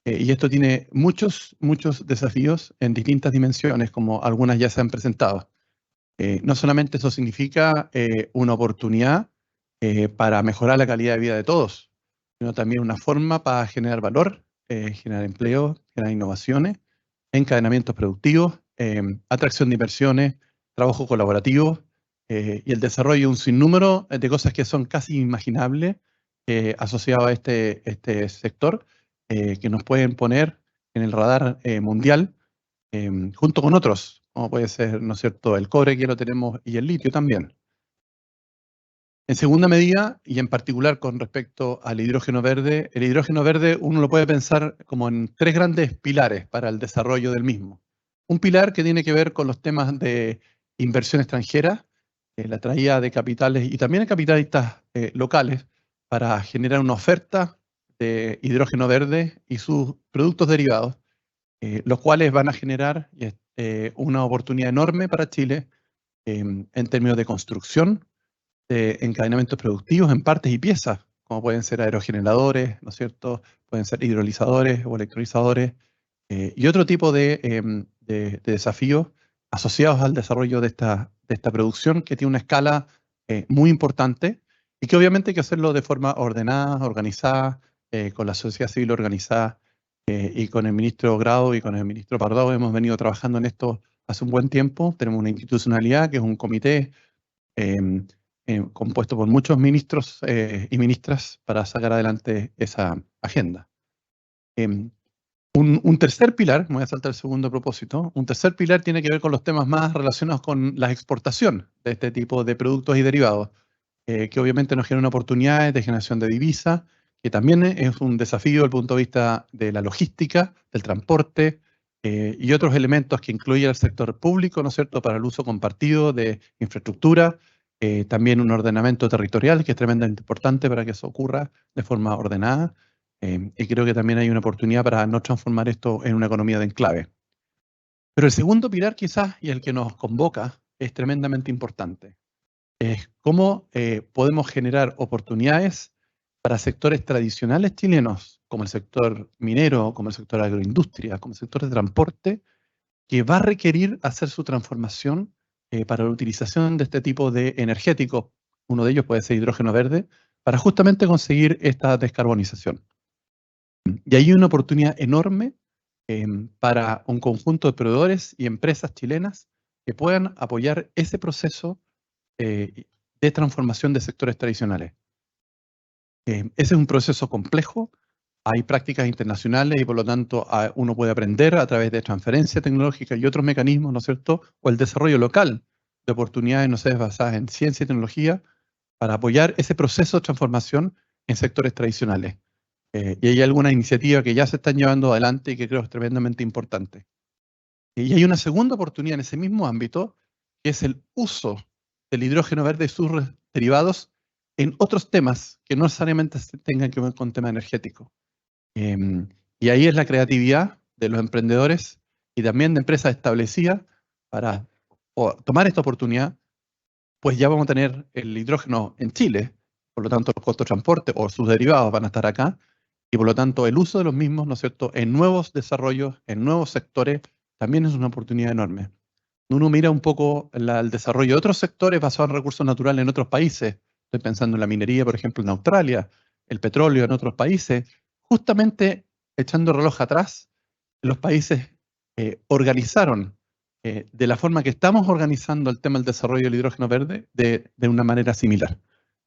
Y esto tiene muchos desafíos en distintas dimensiones, como algunas ya se han presentado. No solamente eso significa una oportunidad para mejorar la calidad de vida de todos, sino también una forma para generar valor, generar empleo, generar innovaciones, encadenamientos productivos, atracción de inversiones, trabajo colaborativo y el desarrollo de un sinnúmero de cosas que son casi inimaginables asociadas a este sector, que nos pueden poner en el radar mundial junto con otros, como puede ser, ¿no es cierto?, el cobre, que lo tenemos, y el litio también. En segunda medida, y en particular con respecto al hidrógeno verde, el hidrógeno verde uno lo puede pensar como en tres grandes pilares para el desarrollo del mismo. Un pilar que tiene que ver con los temas de inversión extranjera, la traída de capitales y también de capitalistas locales para generar una oferta de hidrógeno verde y sus productos derivados, los cuales van a generar una oportunidad enorme para Chile en términos de construcción, de encadenamientos productivos en partes y piezas, como pueden ser aerogeneradores, ¿no es cierto? Pueden ser hidrolizadores o electrolizadores, y otro tipo de desafíos asociados al desarrollo de esta producción, que tiene una escala muy importante y que obviamente hay que hacerlo de forma ordenada, organizada, con la sociedad civil organizada, y con el ministro Grau y con el ministro Pardo hemos venido trabajando en esto hace un buen tiempo. Tenemos una institucionalidad que es un comité compuesto por muchos ministros y ministras para sacar adelante esa agenda. Un tercer pilar, me voy a saltar el segundo propósito, un tercer pilar tiene que ver con los temas más relacionados con la exportación de este tipo de productos y derivados, que obviamente nos generan oportunidades de generación de divisas, que también es un desafío desde el punto de vista de la logística, del transporte, y otros elementos que incluye el sector público, ¿no es cierto?, para el uso compartido de infraestructura, también un ordenamiento territorial que es tremendamente importante para que eso ocurra de forma ordenada, y creo que también hay una oportunidad para no transformar esto en una economía de enclave. Pero el segundo pilar quizás, y el que nos convoca, es tremendamente importante. Es cómo podemos generar oportunidades para sectores tradicionales chilenos, como el sector minero, como el sector agroindustria, como el sector de transporte, que va a requerir hacer su transformación para la utilización de este tipo de energéticos. Uno de ellos puede ser hidrógeno verde, para justamente conseguir esta descarbonización. Y hay una oportunidad enorme para un conjunto de proveedores y empresas chilenas que puedan apoyar ese proceso de transformación de sectores tradicionales. Ese es un proceso complejo, hay prácticas internacionales y por lo tanto uno puede aprender a través de transferencia tecnológica y otros mecanismos, ¿no es cierto? O el desarrollo local de oportunidades, no sé, basadas en ciencia y tecnología para apoyar ese proceso de transformación en sectores tradicionales. Y hay algunas iniciativas que ya se están llevando adelante y que creo es tremendamente importante. Y hay una segunda oportunidad en ese mismo ámbito, que es el uso del hidrógeno verde y sus derivados en otros temas que no necesariamente tengan que ver con tema energético. Y ahí es la creatividad de los emprendedores y también de empresas establecidas para tomar esta oportunidad, pues ya vamos a tener el hidrógeno en Chile, por lo tanto los costos de transporte o sus derivados van a estar acá, y por lo tanto el uso de los mismos, ¿no es cierto?, en nuevos desarrollos, en nuevos sectores, también es una oportunidad enorme. Uno mira un poco el desarrollo de otros sectores basados en recursos naturales en otros países. Estoy pensando en la minería, por ejemplo, en Australia, el petróleo en otros países. Justamente echando el reloj atrás, los países organizaron de la forma que estamos organizando el tema del desarrollo del hidrógeno verde de una manera similar.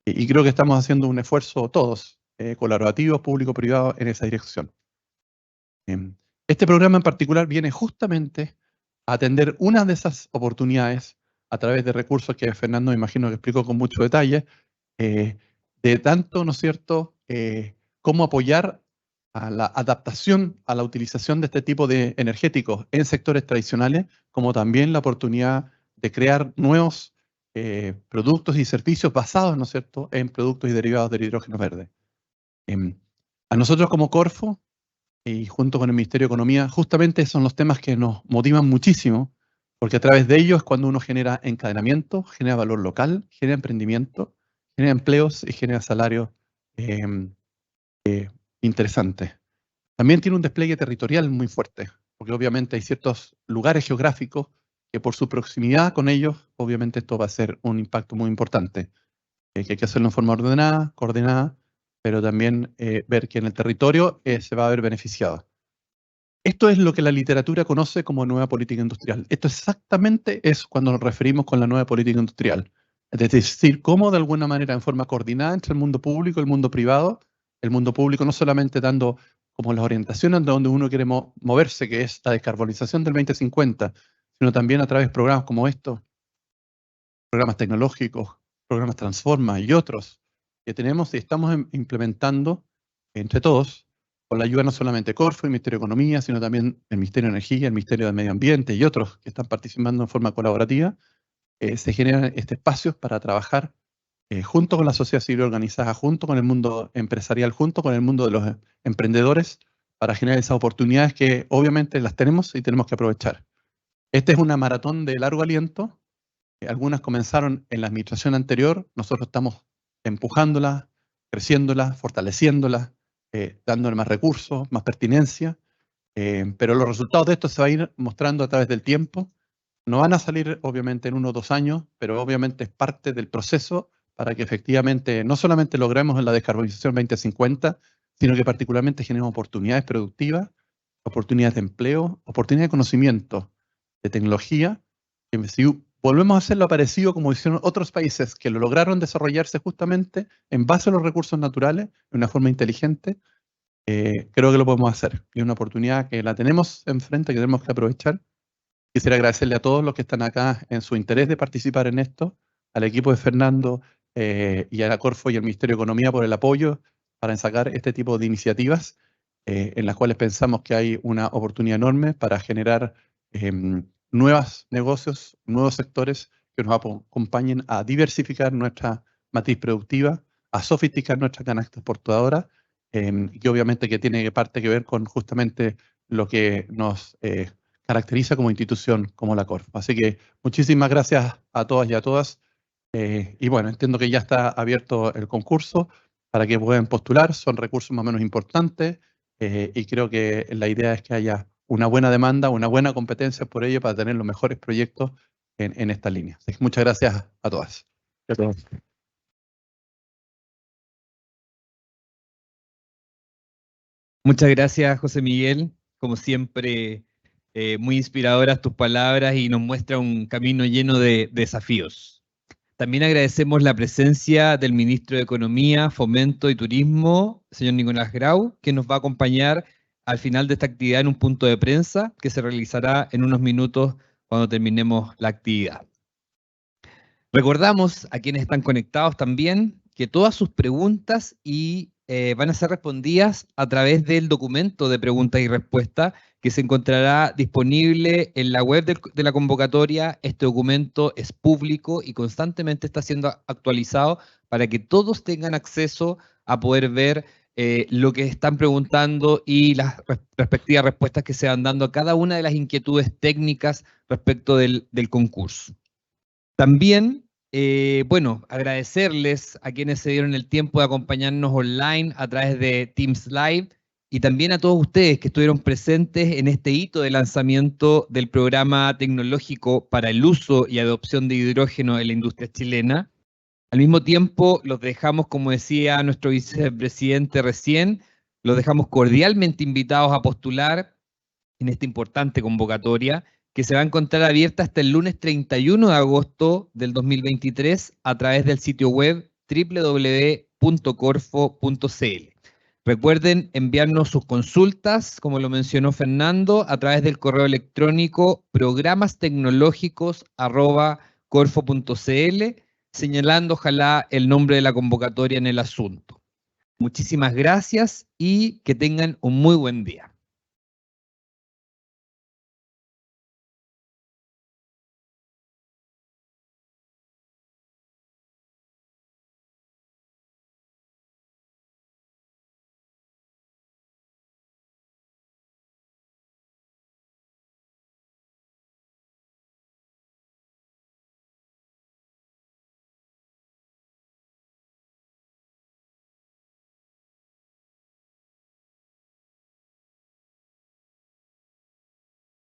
Y creo que estamos haciendo un esfuerzo todos, colaborativos, público-privado, en esa dirección. Este programa en particular viene justamente a atender una de esas oportunidades a través de recursos que Fernando me imagino que explicó con mucho detalle, de tanto, ¿no es cierto?, cómo apoyar a la adaptación a la utilización de este tipo de energéticos en sectores tradicionales, como también la oportunidad de crear nuevos productos y servicios basados, ¿no es cierto?, en productos y derivados del hidrógeno verde. A nosotros como Corfo, y junto con el Ministerio de Economía, justamente son los temas que nos motivan muchísimo, porque a través de ellos es cuando uno genera encadenamiento, genera valor local, genera emprendimiento, genera empleos y genera salarios interesantes. También tiene un despliegue territorial muy fuerte, porque obviamente hay ciertos lugares geográficos que por su proximidad con ellos, obviamente esto va a ser un impacto muy importante, que hay que hacerlo en forma ordenada, coordinada, pero también ver que en el territorio se va a ver beneficiado. Esto es lo que la literatura conoce como nueva política industrial. Esto exactamente es cuando nos referimos con la nueva política industrial. Es decir, cómo de alguna manera, en forma coordinada entre el mundo público y el mundo privado, el mundo público no solamente dando como las orientaciones de donde uno quiere moverse, que es la descarbonización del 2050, sino también a través de programas como estos, programas tecnológicos, programas Transforma y otros que tenemos y estamos implementando entre todos, con la ayuda no solamente de Corfo y el Ministerio de Economía, sino también el Ministerio de Energía, el Ministerio de Medio Ambiente y otros que están participando en forma colaborativa, se generan espacios para trabajar junto con la sociedad civil organizada, junto con el mundo empresarial, junto con el mundo de los emprendedores, para generar esas oportunidades que obviamente las tenemos y tenemos que aprovechar. Esta es una maratón de largo aliento. Algunas comenzaron en la administración anterior, nosotros estamos empujándolas, creciéndolas, fortaleciéndolas, dándole más recursos, más pertinencia, pero los resultados de esto se van a ir mostrando a través del tiempo. No van a salir obviamente en 1 o 2 años, pero obviamente es parte del proceso para que efectivamente no solamente logremos en la descarbonización 2050, sino que particularmente generemos oportunidades productivas, oportunidades de empleo, oportunidades de conocimiento, de tecnología, que si volvemos a hacerlo parecido como hicieron otros países que lo lograron desarrollarse justamente en base a los recursos naturales, de una forma inteligente, creo que lo podemos hacer. Y es una oportunidad que la tenemos enfrente, que tenemos que aprovechar. Quisiera agradecerle a todos los que están acá en su interés de participar en esto, al equipo de Fernando y a la Corfo y al Ministerio de Economía por el apoyo para sacar este tipo de iniciativas en las cuales pensamos que hay una oportunidad enorme para generar nuevos negocios, nuevos sectores que nos acompañen a diversificar nuestra matriz productiva, a sofisticar nuestra canasta exportadora, y que obviamente que tiene parte que ver con justamente lo que nos caracteriza como institución como la Corfo. Así que muchísimas gracias a todas y a todas. Y bueno, entiendo que ya está abierto el concurso para que puedan postular. Son recursos más o menos importantes y creo que la idea es que haya una buena demanda, una buena competencia por ello para tener los mejores proyectos en esta línea. Así que muchas gracias a todas y a todos. Muchas gracias, José Miguel. Como siempre, muy inspiradoras tus palabras y nos muestra un camino lleno de desafíos. También agradecemos la presencia del Ministro de Economía, Fomento y Turismo, señor Nicolás Grau, que nos va a acompañar al final de esta actividad en un punto de prensa que se realizará en unos minutos cuando terminemos la actividad. Recordamos a quienes están conectados también que todas sus preguntas van a ser respondidas a través del documento de preguntas y respuestas que se encontrará disponible en la web de la convocatoria. Este documento es público y constantemente está siendo actualizado para que todos tengan acceso a poder ver lo que están preguntando y las respectivas respuestas que se van dando a cada una de las inquietudes técnicas respecto del concurso. También, agradecerles a quienes se dieron el tiempo de acompañarnos online a través de Teams Live y también a todos ustedes que estuvieron presentes en este hito de lanzamiento del programa tecnológico para el uso y adopción de hidrógeno en la industria chilena. Al mismo tiempo, los dejamos, como decía nuestro vicepresidente recién, los dejamos cordialmente invitados a postular en esta importante convocatoria que se va a encontrar abierta hasta el lunes 31 de agosto del 2023 a través del sitio web www.corfo.cl. Recuerden enviarnos sus consultas, como lo mencionó Fernando, a través del correo electrónico programastecnológicos@corfo.cl, señalando ojalá el nombre de la convocatoria en el asunto. Muchísimas gracias y que tengan un muy buen día.